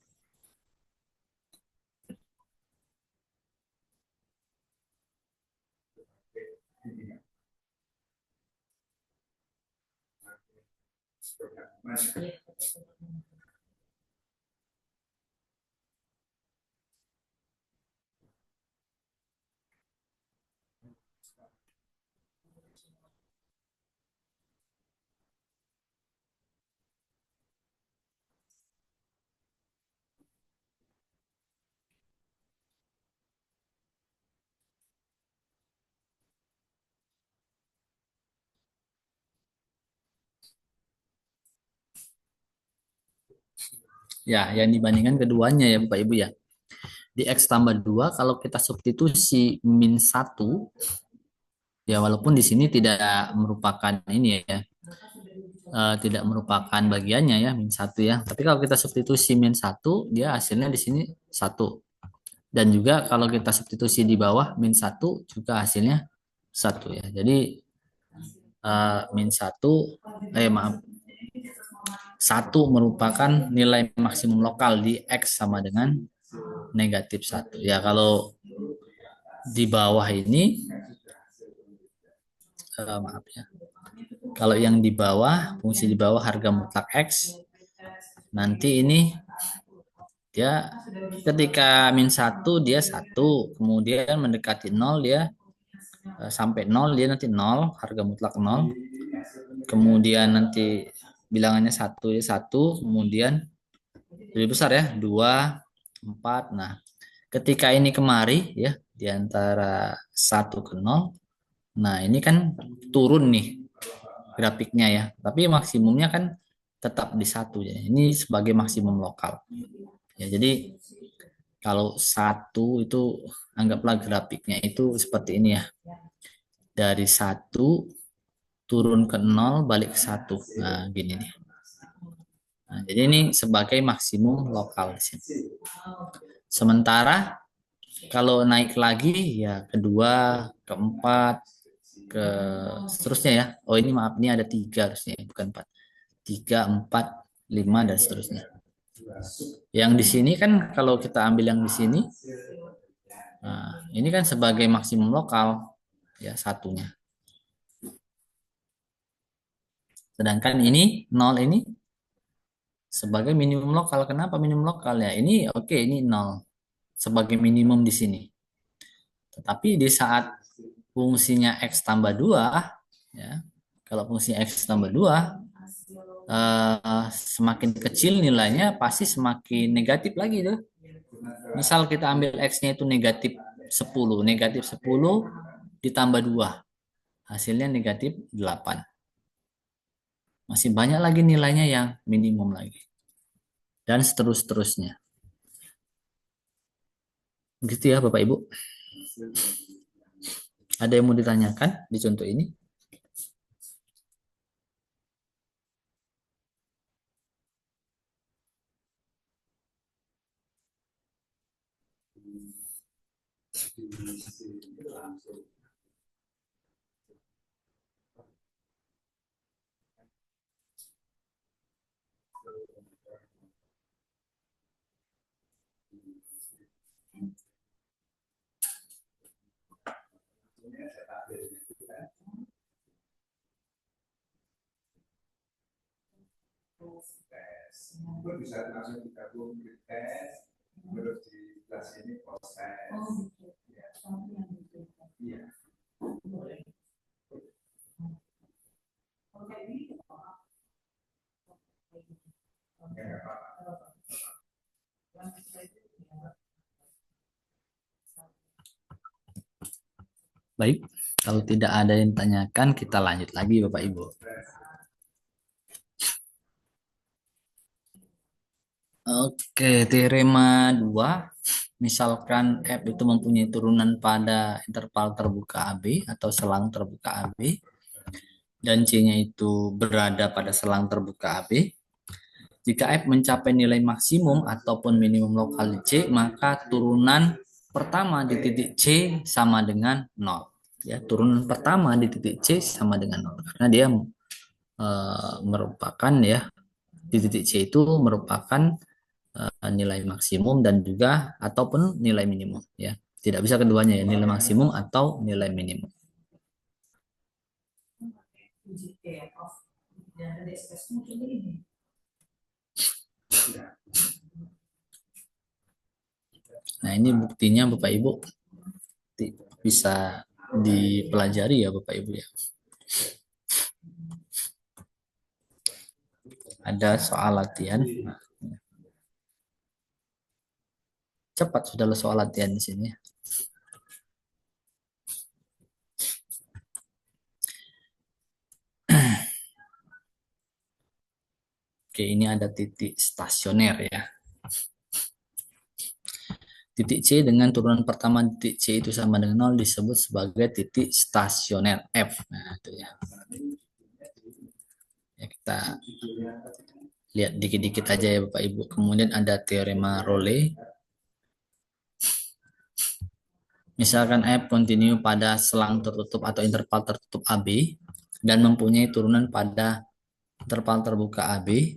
Ya, yang dibandingkan keduanya ya Bapak Ibu ya. Di X tambah 2 kalau kita substitusi min 1 ya, walaupun di sini tidak merupakan ini ya, tidak merupakan bagiannya ya min 1 ya. Tapi kalau kita substitusi min 1 dia hasilnya di sini 1. Dan juga kalau kita substitusi di bawah min 1 juga hasilnya 1 ya. Jadi min 1 maaf 1 merupakan nilai maksimum lokal di X sama dengan negatif 1. Ya, kalau di bawah ini, maaf ya. Kalau yang di bawah, fungsi di bawah harga mutlak X, nanti ini dia ketika min 1 dia 1, kemudian mendekati 0 dia sampai 0 dia nanti 0, harga mutlak 0. Kemudian nanti bilangannya 1 ya 1, kemudian lebih besar ya 2, 4. Nah, ketika ini kemari ya di antara 1 ke 0. Nah, ini kan turun nih grafiknya ya. Tapi maksimumnya kan tetap di 1 ya. Ini sebagai maksimum lokal. Ya, jadi kalau 1 itu anggaplah grafiknya itu seperti ini ya. Dari 1 turun ke 0 balik ke 1. Nah, gini nih. Nah, jadi ini sebagai maksimum lokal di sini. Sementara kalau naik lagi ya kedua, keempat, ke seterusnya ya. Oh ini maaf, ini ada 3 harusnya bukan 4. 3, 4, 5 dan seterusnya. Yang di sini kan kalau kita ambil yang di sini, nah, ini kan sebagai maksimum lokal ya satunya. Sedangkan ini 0 ini sebagai minimum lokal. Kenapa minimum lokal ya? Ini oke, ini 0 sebagai minimum di sini. Tetapi di saat fungsinya X tambah 2 ya, kalau fungsinya X tambah 2 semakin kecil nilainya pasti semakin negatif lagi tuh. Misal kita ambil X-nya itu negatif 10. Negatif 10 ditambah 2. Hasilnya negatif 8. Masih banyak lagi nilainya yang minimum lagi. Dan seterusnya. Begitu ya Bapak Ibu. Ada yang mau ditanyakan di contoh ini? Bisa langsung digabung di tes, terus di kelas ini proses. Iya. Baik, kalau tidak ada yang ditanyakan, kita lanjut lagi Bapak Ibu. Oke. Oke, teorema 2. Misalkan F itu mempunyai turunan pada interval terbuka AB atau selang terbuka AB dan C-nya itu berada pada selang terbuka AB. Jika F mencapai nilai maksimum ataupun minimum lokal di C, maka turunan pertama di titik C sama dengan 0. Ya, turunan pertama di titik C sama dengan 0 karena dia merupakan ya di titik C itu merupakan nilai maksimum dan juga ataupun nilai minimum ya. Tidak bisa keduanya ya, nilai maksimum atau nilai minimum. Nah, ini buktinya Bapak Ibu bisa dipelajari ya Bapak Ibu ya. Ada soal latihan. Cepat sudah soal latihan di sini. Oke, ini ada titik stasioner ya. Titik C dengan turunan pertama titik C itu sama dengan 0 disebut sebagai titik stasioner F. Nah, itu ya. Ya, kita lihat dikit-dikit aja ya Bapak Ibu. Kemudian ada teorema Rayleigh. Misalkan F kontinu pada selang tertutup atau interval tertutup AB dan mempunyai turunan pada interval terbuka AB.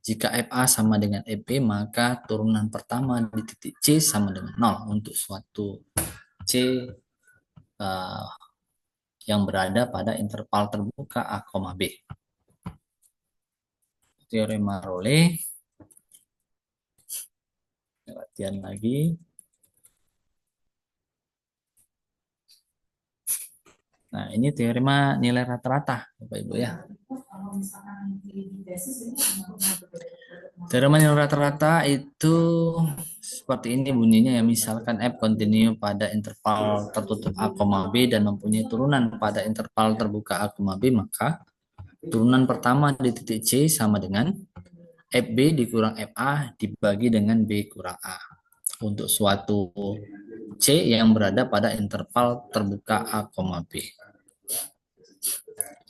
Jika FA sama dengan EP, maka turunan pertama di titik C sama dengan 0 untuk suatu C yang berada pada interval terbuka A, B. Teorema Rayleigh. Latihan lagi. Nah, ini teorema nilai rata-rata, Bapak Ibu ya. Teorema nilai rata-rata itu seperti ini bunyinya ya. Misalkan F kontinu pada interval tertutup A, B dan mempunyai turunan pada interval terbuka A, B, maka turunan pertama di titik C sama dengan FB dikurang FA dibagi dengan B kurang A. Untuk suatu C yang berada pada interval terbuka A, B.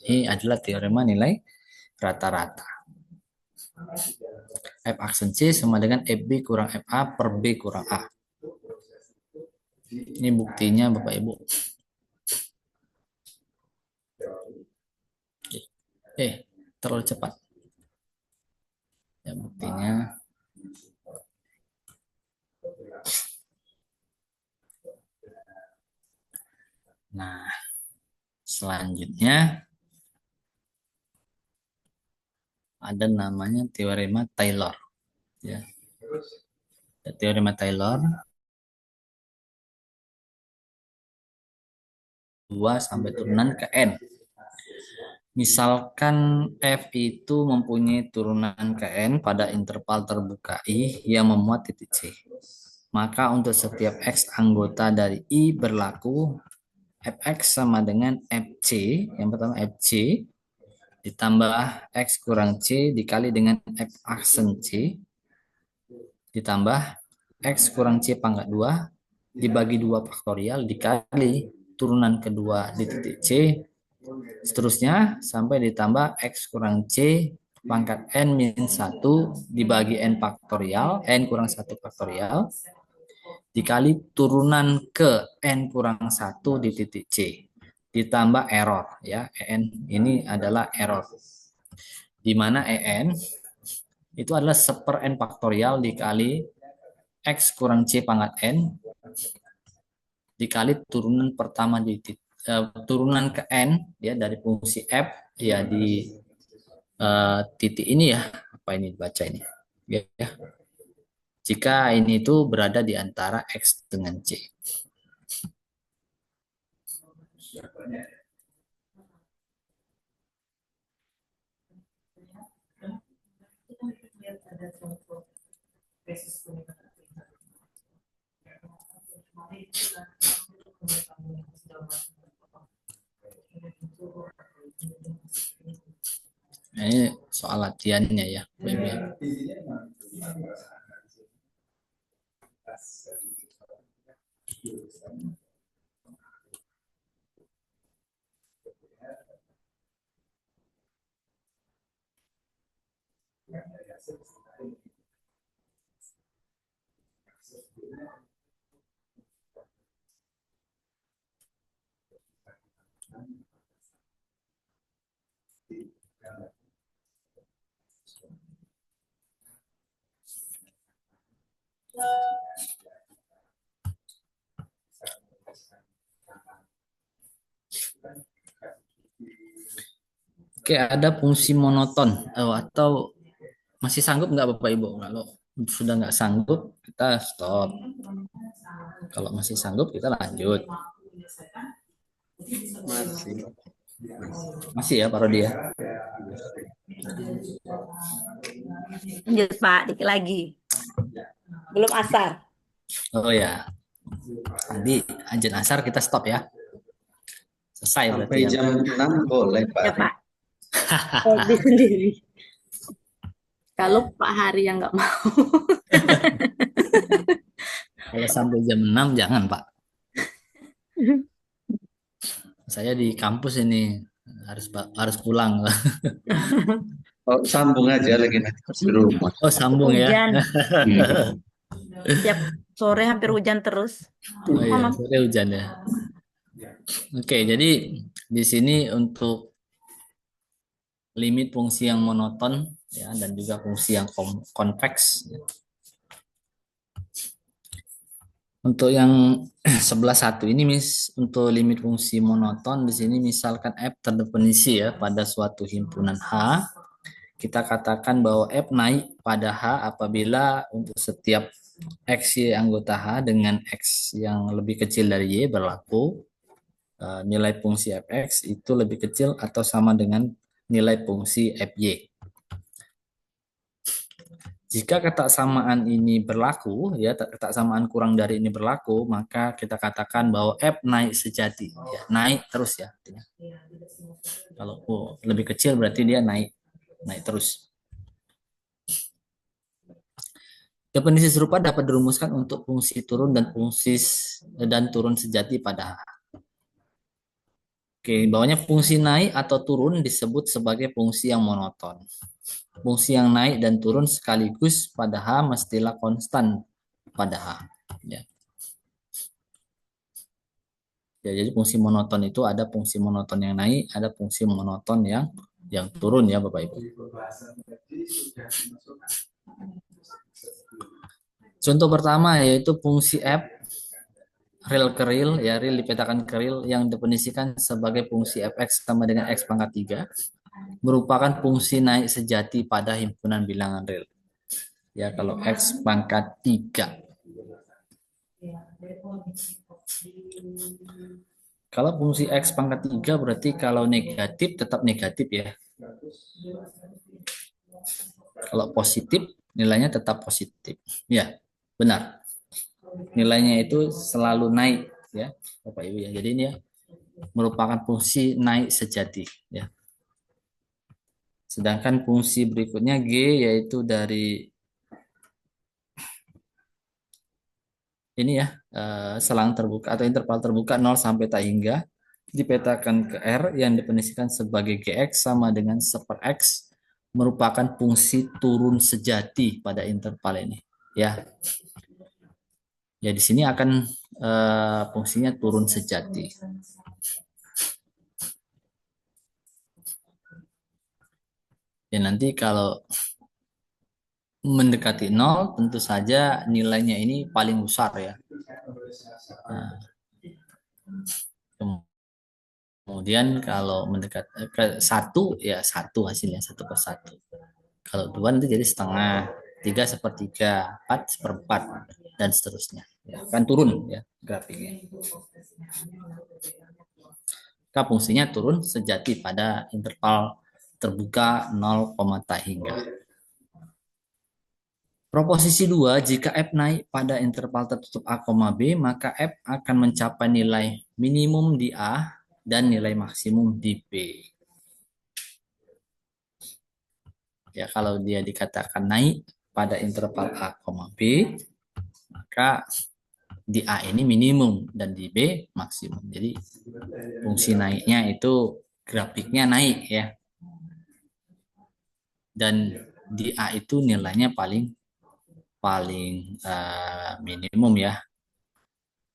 Ini adalah teorema nilai rata-rata. F aksen C sama dengan FB kurang FA per B kurang A. Ini buktinya Bapak Ibu. Terlalu cepat. Ya, buktinya. Nah, selanjutnya ada namanya teorema Taylor. Ya. Teorema Taylor 2 sampai turunan ke N. Misalkan F itu mempunyai turunan ke N pada interval terbuka I yang memuat titik C. Maka untuk setiap X anggota dari I berlaku Fx sama dengan Fc. Yang pertama Fc ditambah X kurang C dikali dengan F aksen C ditambah X kurang C pangkat 2 dibagi 2 faktorial dikali turunan kedua di titik C seterusnya sampai ditambah X kurang C pangkat N min 1 dibagi N faktorial N kurang 1 faktorial dikali turunan ke N kurang 1 di titik C ditambah error ya. En ini adalah error di mana En itu adalah seper N faktorial dikali X kurang C pangkat N dikali turunan pertama di turunan ke N ya dari fungsi F ya di titik ini ya. Apa ini baca ini ya. Jika ini itu berada di antara X dengan C. Nah, ini soal latihannya ya. Oke, ada fungsi monoton. Atau masih sanggup nggak Bapak Ibu? Kalau sudah nggak sanggup, kita stop. Kalau masih sanggup, kita lanjut. Masih. Masih ya, Pak Rodi ya? Lanjut Pak, dikit lagi. Belum asar. Oh ya, tadi azan asar kita stop ya. Selesai berarti Sampai ya. jam 6 boleh, Pak. Ya Pak. Hobi sendiri. Kalau Pak Hari yang nggak mau. Kalau sampai jam 6 jangan, Pak. Saya di kampus ini harus pulang. Oh, sambung aja lagi nanti pas di rumah. Oh, sambung ya. Hujan. Hmm. Tiap sore hampir hujan terus. Oh iya, sore hujan ya. Oke, jadi di sini untuk limit fungsi yang monoton ya dan juga fungsi yang konveks. Untuk yang 11.1 ini untuk limit fungsi monoton di sini misalkan F terdefinisi ya pada suatu himpunan H, kita katakan bahwa F naik pada H apabila untuk setiap X Y anggota H dengan X yang lebih kecil dari Y berlaku nilai fungsi Fx itu lebih kecil atau sama dengan nilai fungsi Fy. Jika ketaksamaan ini berlaku, ya ketaksamaan kurang dari ini berlaku, maka kita katakan bahwa F naik sejati, ya, naik terus ya. Kalau lebih kecil berarti dia naik terus. Definisi serupa dapat dirumuskan untuk fungsi turun dan turun sejati pada H. Oke, bawahnya fungsi naik atau turun disebut sebagai fungsi yang monoton. Fungsi yang naik dan turun sekaligus pada H mestilah konstan pada H. Ya. Ya, jadi fungsi monoton itu ada fungsi monoton yang naik, ada fungsi monoton yang turun ya Bapak Ibu. Contoh pertama yaitu fungsi F real ke real, ya real dipetakan ke real yang definisikan sebagai fungsi Fx sama dengan X pangkat 3 merupakan fungsi naik sejati pada himpunan bilangan real. Ya, kalau X pangkat 3. Kalau fungsi X pangkat 3 berarti kalau negatif tetap negatif ya. Kalau positif nilainya tetap positif. Ya, benar. Nilainya itu selalu naik ya, Bapak Ibu ya. Jadi ini ya merupakan fungsi naik sejati ya. Sedangkan fungsi berikutnya G yaitu dari ini ya selang terbuka atau interval terbuka 0 sampai tak hingga dipetakan ke R yang definisikan sebagai Gx sama dengan 1/X merupakan fungsi turun sejati pada interval ini ya. Ya di sini akan fungsinya turun sejati. Ya nanti kalau mendekati 0 tentu saja nilainya ini paling besar ya. Nah, kemudian kalau mendekat ke 1 ya 1 hasilnya 1/1. Kalau 2 nanti jadi setengah, 3 1/3, 4 1/4 dan seterusnya. Ya, akan turun ya grafiknya. Maka fungsinya turun sejati pada interval terbuka 0, tak hingga. Proposisi 2, jika F naik pada interval tertutup A, B, maka F akan mencapai nilai minimum di A dan nilai maksimum di B. Ya, kalau dia dikatakan naik pada interval A, B, maka di A ini minimum dan di B maksimum. Jadi fungsi naiknya itu grafiknya naik ya. Dan di A itu nilainya paling minimum ya.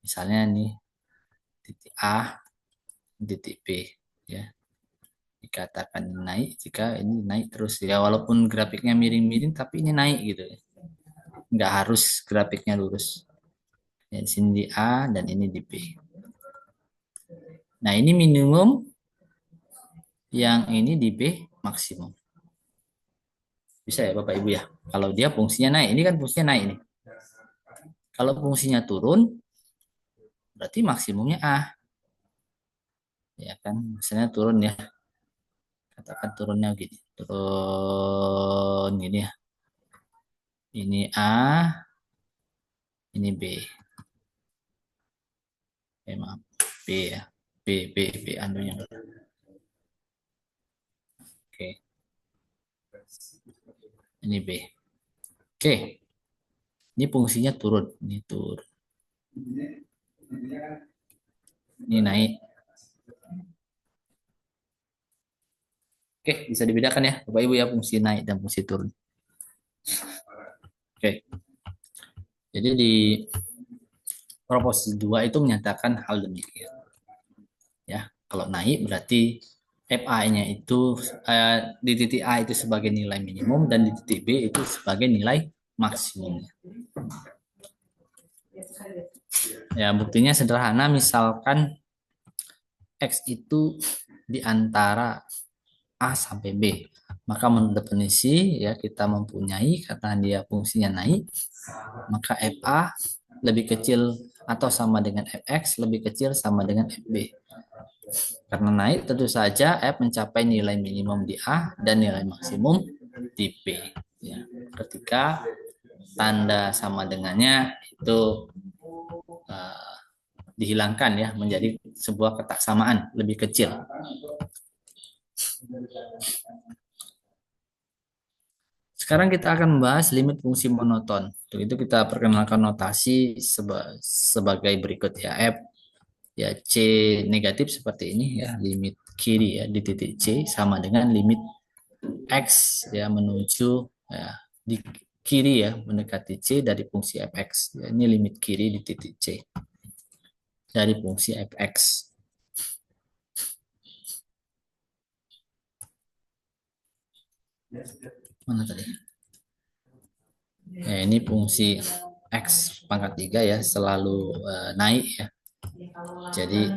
Misalnya nih titik A, titik B ya. Dikatakan naik jika ini naik terus ya, walaupun grafiknya miring-miring tapi ini naik gitu ya. Nggak harus grafiknya lurus. Ya, di sini di A dan ini di B. Nah, ini minimum, yang ini di B maksimum. Bisa ya Bapak Ibu ya. Kalau dia fungsinya naik, ini kan fungsinya naik ini. Kalau fungsinya turun, berarti maksimumnya A. Ya kan, misalnya turun ya. Katakan turunnya gini. Turun gini ya. Ini A, ini B. Maaf, B ya. B anunya. Oke. Ini B. Oke. Ini fungsinya turun. Ini turun. Ini naik. Oke, bisa dibedakan ya Bapak Ibu ya, fungsi naik dan fungsi turun. Oke. Jadi di proposisi 2 itu menyatakan hal demikian. Ya, kalau naik berarti FA-nya itu di titik A itu sebagai nilai minimum dan di titik B itu sebagai nilai maksimumnya. Ya, buktinya sederhana, misalkan X itu di antara A sampai B. Maka menurut definisi ya kita mempunyai, karena dia fungsinya naik, maka FA lebih kecil atau sama dengan Fx, lebih kecil sama dengan Fb. Karena naik tentu saja F mencapai nilai minimum di A dan nilai maksimum di B. Ya, ketika tanda sama dengannya itu dihilangkan ya, menjadi sebuah kotak samaan lebih kecil. Sekarang kita akan membahas limit fungsi monoton. Untuk itu kita perkenalkan notasi sebagai berikut ya. F ya C negatif seperti ini ya, limit kiri ya di titik C sama dengan limit X ya menuju ya, di kiri ya mendekati C dari fungsi fx. Ya, ini limit kiri di titik C dari fungsi fx. Mana tadi? Ya, ini fungsi X pangkat 3 ya, selalu naik ya. Jadi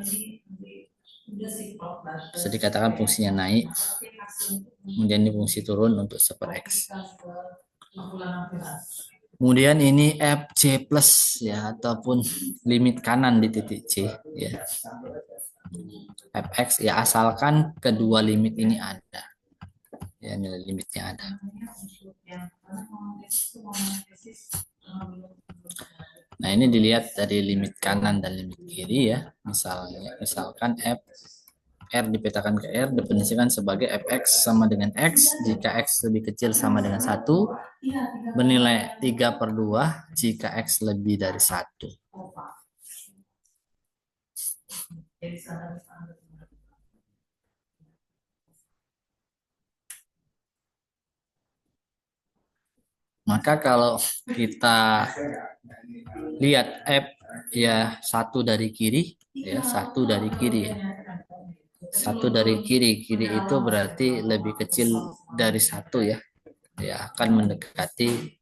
bisa dikatakan fungsinya naik. Kemudian ini fungsi turun untuk super X. Kemudian ini FC plus ya, ataupun limit kanan di titik C ya. Fx ya, asalkan kedua limit ini ada. Ya, nilai limitnya ada. Nah, ini dilihat dari limit kanan dan limit kiri ya. Misalkan F R dipetakan ke R, definisikan sebagai Fx sama dengan X jika X lebih kecil sama dengan 1, bernilai 3/2 jika X lebih dari 1. Maka kalau kita lihat F ya 1 dari kiri ya, 1 dari kiri ya. 1 dari kiri itu berarti lebih kecil dari 1 ya. Ya akan mendekati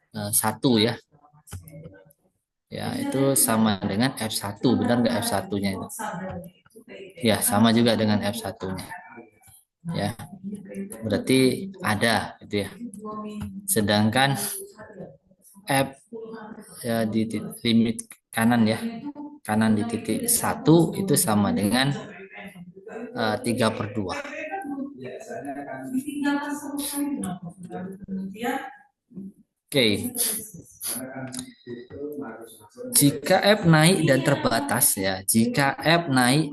1 ya. Ya itu sama dengan F1, benar nggak F1-nya itu? Ya sama juga dengan F1-nya. Ya berarti ada gitu ya. Sedangkan F ya di limit kanan ya, kanan di titik 1 itu sama dengan 3/2. Oke. Jika F naik dan terbatas ya, jika F naik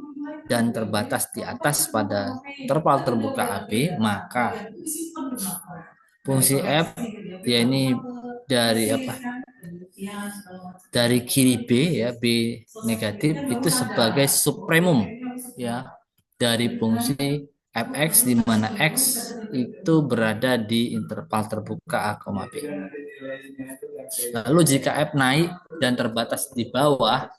dan terbatas di atas pada interval terbuka AB, maka fungsi F ya ini dari apa? Dari kiri B ya, B negatif itu sebagai supremum ya dari fungsi fx di mana x itu berada di interval terbuka A, B. Lalu jika f naik dan terbatas di bawah,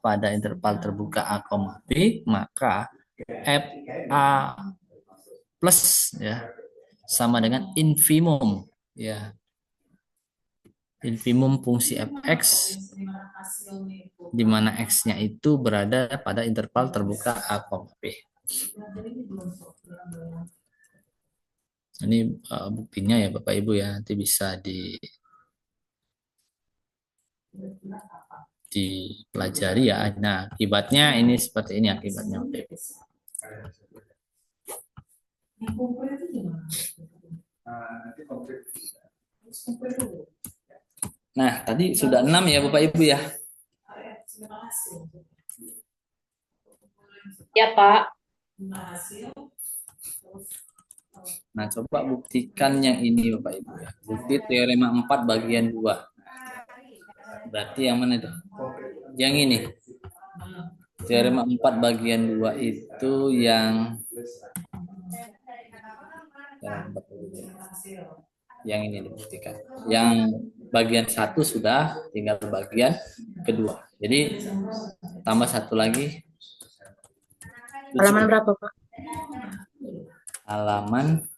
pada interval terbuka A, B, maka f A plus ya sama dengan infimum ya. Infimum fungsi fx di mana x-nya itu berada pada interval terbuka A, B. Ini buktinya ya Bapak Ibu ya, nanti bisa dipelajari ya. Nah, akibatnya ini seperti ini akibatnya. Nah, tadi sudah 6 ya Bapak Ibu ya. Ya, Pak. Nah, coba buktikan yang ini Bapak Ibu ya. Bukti teorema 4 bagian 2. Berarti yang mana itu? Yang ini. Teorema 4 bagian 2 itu yang ini dibuktikan. Yang bagian 1 sudah, tinggal bagian kedua. Jadi tambah 1 lagi. Halaman berapa, Pak? Halaman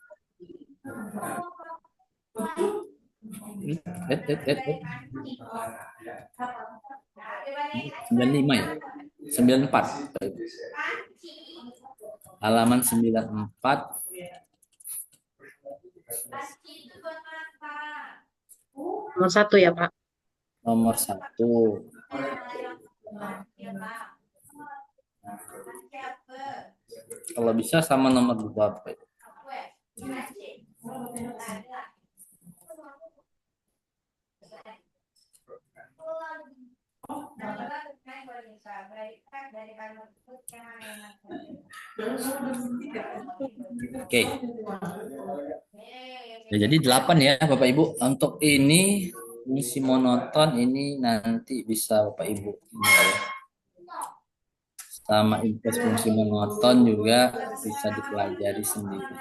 95 ya. 94. Halaman 94. Nomor 1 ya, Pak. Nomor 1. Kalau bisa sama nomor 2 Pak. Oke. Ya, jadi 8 ya Bapak Ibu. Untuk ini fungsi monoton ini nanti bisa Bapak Ibu sama inverse fungsi monoton juga bisa dipelajari sendiri.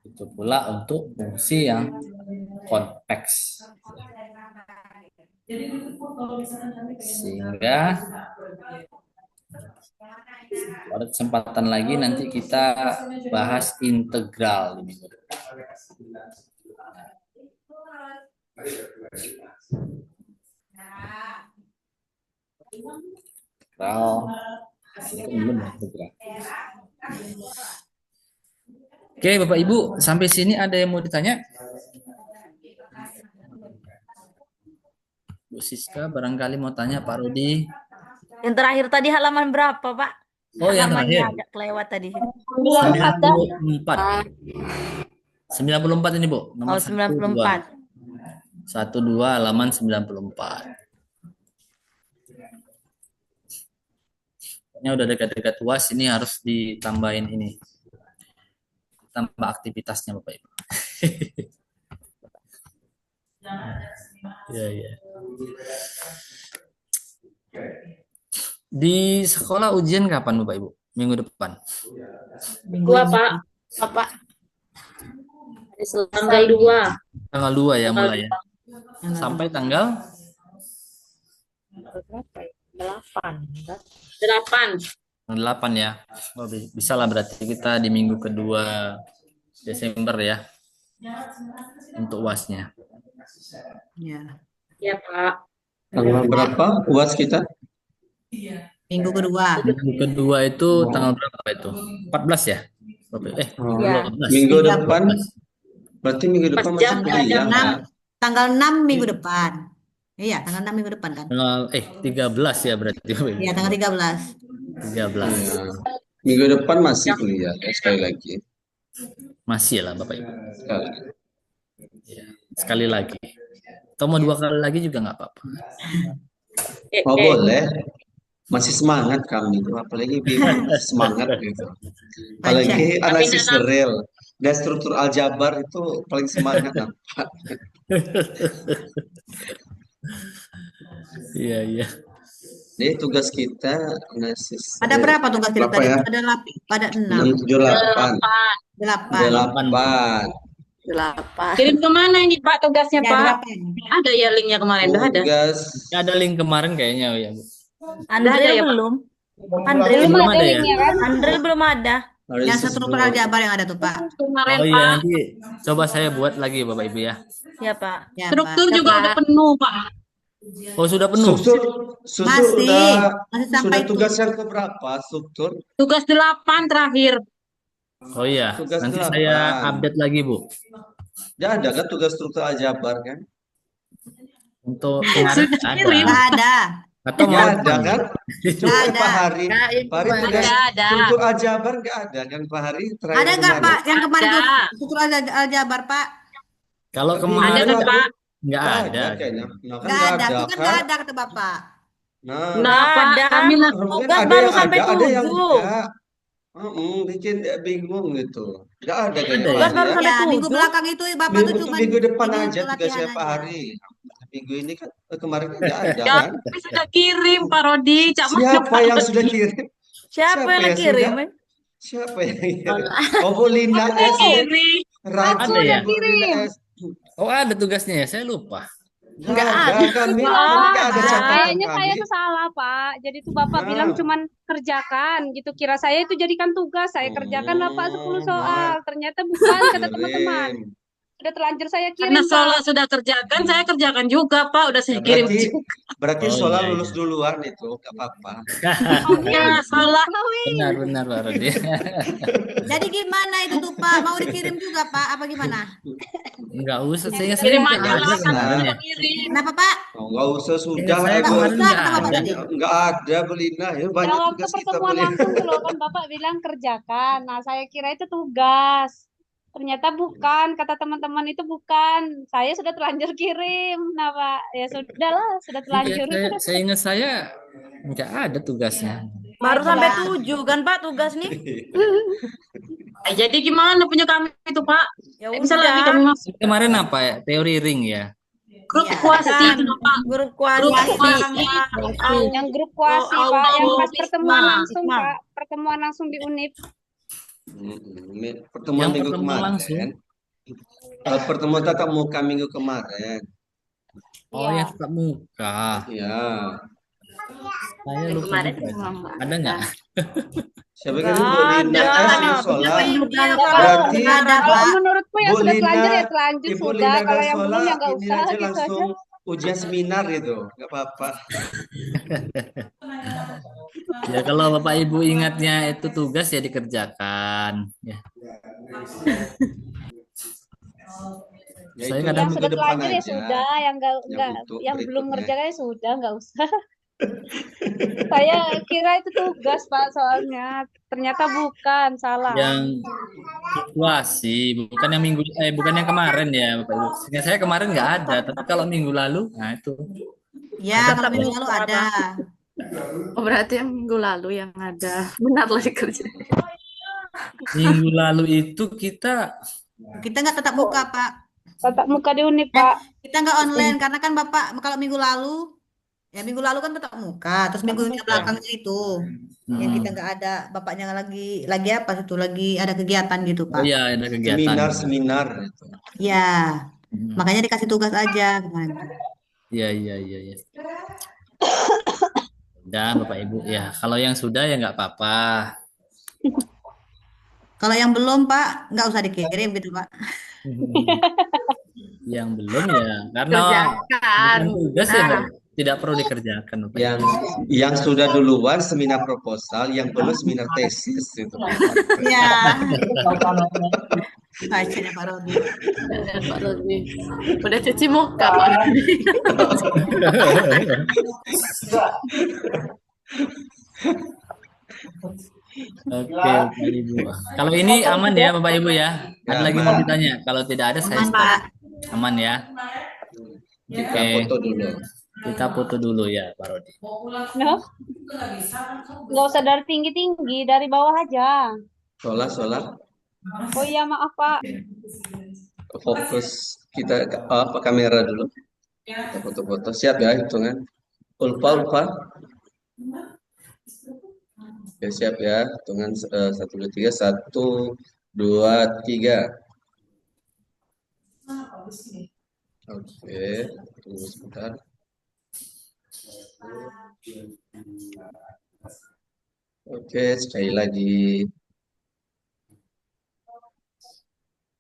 Itu pula untuk fungsi yang konveks. Sehingga pada kesempatan lagi nanti kita bahas integral di minggu depan. Oke, Bapak Ibu, sampai sini ada yang mau ditanya? Bu Siska barangkali mau tanya, Pak Rudi. Yang terakhir tadi halaman berapa, Pak? Oh, yang Halamannya terakhir. agak kelewat tadi. 94. 94 ini, Bu. Nomor 94. 12 halaman 94. Ini udah dekat-dekat UAS, ini harus ditambahin ini. Tambah aktivitasnya Bapak Ibu. Ya. Di sekolah ujian kapan Bapak Ibu? Minggu depan. Dua, Pak. Bapak. Tanggal 2. Tanggal 2 ya mulai ya. Sampai tanggal 8 ya. Oh, bisa lah berarti kita di minggu kedua Desember ya. Untuk UAS-nya. Ya. Ya, Pak. Tanggal berapa UAS kita? Minggu kedua. Minggu kedua itu tanggal berapa itu? 14 ya? 12. Minggu depan. Berarti minggu depan masih kuliah. Tanggal 6 minggu depan. Iya, tanggal 6 minggu depan kan? Tanggal 13 ya berarti. Iya, tanggal 13. 13. Ya. Minggu depan masih kuliah ya, sekali lagi. Masih lah Bapak Ibu. Sekali. Ya, sekali lagi. Atau mau 2 kali lagi juga nggak apa-apa. Oh boleh. Masih semangat kami itu, apalagi bingung semangat gitu. Apalagi analisis real dan struktur aljabar itu paling semangat nampak. Iya. Jadi tugas kita analisis Ada berapa tugas kita berapa tadi? ya? Ada 6, 6, 7, 8. 8. 8. 8. Kirim kemana ini Pak tugasnya Ya, Pak? 8. Ada ya linknya kemarin, udah ada. Tugas Ya, ada link kemarin kayaknya ya, Bu. Udah ada ya Pak? belum. Belum Belum ada ada ya? linknya kan? Andril belum ada. Yang analisis struktural Jabar yang ada tuh, Pak. Kemarin Oh iya, Pak. nanti coba saya buat lagi Bapak Ibu ya. Ya Pak. Ya, Struktur Pak. juga udah penuh Pak. Oh, sudah penuh. struktur Masih sudah sampai itu. tugas yang keberapa struktur? Tugas 8 terakhir. Oh iya, Tugas nanti 8. saya update lagi, Bu. Ya ada kan tugas struktur aljabar kan? Untuk kemarin Sudah ada. kirim. Nggak ada. Atau Ya mau ada kan? Coba ada. Pak Hari. Pak Hari tugas Ada. struktur aljabar nggak ada kan Pak Hari terakhir Ada nggak, kemarin? Pak? Yang kemarin Ada. tuh struktural Aljabar, Pak? kalau Ada kemarin kan Pak? nggak Nggak ada. kayaknya. Nah, kan Nggak nggak ada. ada Itu kan kan? nggak ada kata Bapak. Nah, Nah Pak, ada. kami lah. mungkin Tugas ada baru yang sampai ada yang 7. enggak. Bikin bingung gitu. Nggak ada kayaknya Ada Pak ya? Tugas baru Hari ya. sampai Ya, minggu 7. belakang itu Bapak tuh Untuk cuma minggu depan ini aja tugasnya latihan Pak aja. Hari. Minggu ini kan kemarin kan nggak ada Ya, kan? kami sudah kirim Pak Rodi. Cak mana Siapa Pak? yang sudah kirim? Siapa yang yang kirim? sudah? Siapa yang kirim? Oh, Bu Lina Sudah S. kirim. Rajin Ada ya? Bu Lina S. Oh, ada tugasnya ya, saya lupa. Nggak ada kami nggak ada catatan Kayaknya saya kami. tuh salah, Pak. Jadi tuh Bapak Nah. bilang cuman kerjakan gitu. Kira saya itu jadikan tugas. Saya kerjakan lah Pak 10 soal. Ternyata bukan kata teman-teman. Kirim. Udah terlanjur saya kirim, Karena Pak. Sola sudah kerjakan, saya kerjakan juga Pak. Udah saya Nah, kirim. berarti Oh, Sola iya, lulus iya. duluan itu nggak apa-apa. Ya, Sola. Benar Pak Rodi. Jadi gimana itu tuh, Pak? Mau dikirim juga, Pak? Apa gimana? Nggak usah, saya Kirim nggak aja ada lah. kemarin ya. Kirim. Kenapa, Pak? Oh, nggak usah sudah Saya Nggak kemarin usah, nggak kata Bapak ada. tadi. nggak ada Bu Lina ya banyak Yang waktu tugas kita pertemuan Bu Lina. langsung tuh loh kan Bapak bilang kerjakan. Nah, saya kira itu tugas. Ternyata bukan, kata teman-teman itu bukan. Saya sudah terlanjur kirim. Nah, Pak, ya sudahlah, sudah Iya, terlanjur. saya ingat saya nggak ada tugasnya. Baru Ada. sampai 7 kan Pak tugas nih? Jadi gimana punya kami itu Pak? Ya Bisa lagi udah. kami masuk Kemarin apa ya? Teori ring ya. grup Iya. kuasi Kan, itu Pak. grup Grup kuasi. kuasi. Yang grup kuasi, Oh, Pak. Yang oh, pas pertemuan Isma, langsung, Isma. Pak. Pertemuan langsung di UNIP. Pertemuan Yang minggu pertemuan kemarin. langsung. Pertemuan tatap muka minggu kemarin. Oh, Iya. yang tetap muka. Ya. Saya lupa Kemarin juga. memang Ada nggak? Siapa kali Bu Lina ada. S. Sola. Iya, Berarti Nggak ada, Kalau Pak. menurutku yang Bu sudah Lina, terlanjur ya terlanjur Ibu sudah. Lina Kalau dan yang Sola belum ya nggak ini usah aja gitu aja. langsung ujian seminar itu, nggak apa-apa. Ya kalau Bapak Ibu ingatnya itu tugas ya dikerjakan. Ya. Ya, Saya itu kadang Yang minggu sudah depan terlanjur ya aja. sudah, untuk yang belum berikutnya. ngerjakan ya sudah, nggak usah. Saya kira itu tugas Pak soalnya. Ternyata bukan, salah. Yang situasi bukan yang bukan yang kemarin ya Bapak Ibu. Seingat saya kemarin nggak ada, tapi kalau minggu lalu, nah itu. Ya, kalau minggu lalu ada. Oh, berarti yang minggu lalu yang ada. Benar lagi kerja. Minggu lalu itu kita Kita nggak tetap muka, Pak. Tatap muka di UNIP, Pak. Kita nggak online karena kan Bapak kalau minggu lalu kan tetap muka. Terus minggu ini belakangnya itu yang kita nggak ada. Bapaknya lagi apa itu lagi ada kegiatan gitu, oh Pak. iya ada kegiatan. Seminar itu. Ya, Hmm. makanya dikasih tugas aja kemarin. Iya. Udah Bapak Ibu ya. Kalau yang sudah ya nggak apa-apa. Kalau yang belum, Pak, nggak usah dikirim gitu, Pak. Yang belum ya karena Kerjakan. bukan tugas ya Pak. Tidak perlu dikerjakan Bapak Ibu. Yang sudah duluan seminar proposal, yang belum seminar tesis itu. Ya. Bacanya Pak Rodi. Dan Pak Rodi. Udah cuci muka Pak Rodi. Oke Bapak Ibu. Kalau ini aman ya Bapak Ibu ya. Ada Ya, lagi aman. mau ditanya? Kalau tidak ada saya Aman, Pak. aman ya. Kita Oke. foto dulu. Kita foto dulu ya Pak Rodi. No? Nggak usah dari tinggi-tinggi, dari bawah aja. Sola. Oh iya, maaf Pak. Fokus kita apa kamera dulu. Kita foto-foto. Siap ya hitungan. Ulfa. Oke, siap ya. Hitungan 1, 2, 3. 1, 2, 3. Oke, tunggu sebentar. Oke, sekali lagi.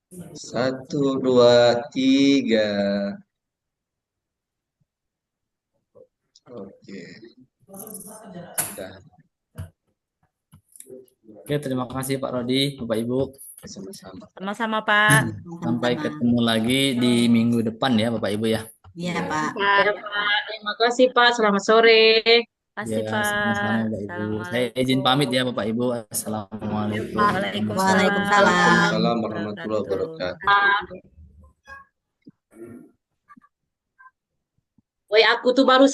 1, 2, 3. Oke, sudah. Oke, terima kasih Pak Rodi, Bapak Ibu. Sama-sama. Sama-sama, Pak. Sampai Sama-sama. ketemu lagi di minggu depan ya Bapak Ibu ya. Iya, Pak. Ya, Pak. Terima kasih, Pak. Selamat sore. Kasih, Ya, Pak. sama-sama Bapak Ibu. Saya izin pamit ya Bapak Ibu. Assalamualaikum. Waalaikumsalam. Waalaikumsalam. Waalaikumsalam warahmatullahi wabarakatuh. Woi, aku tuh baru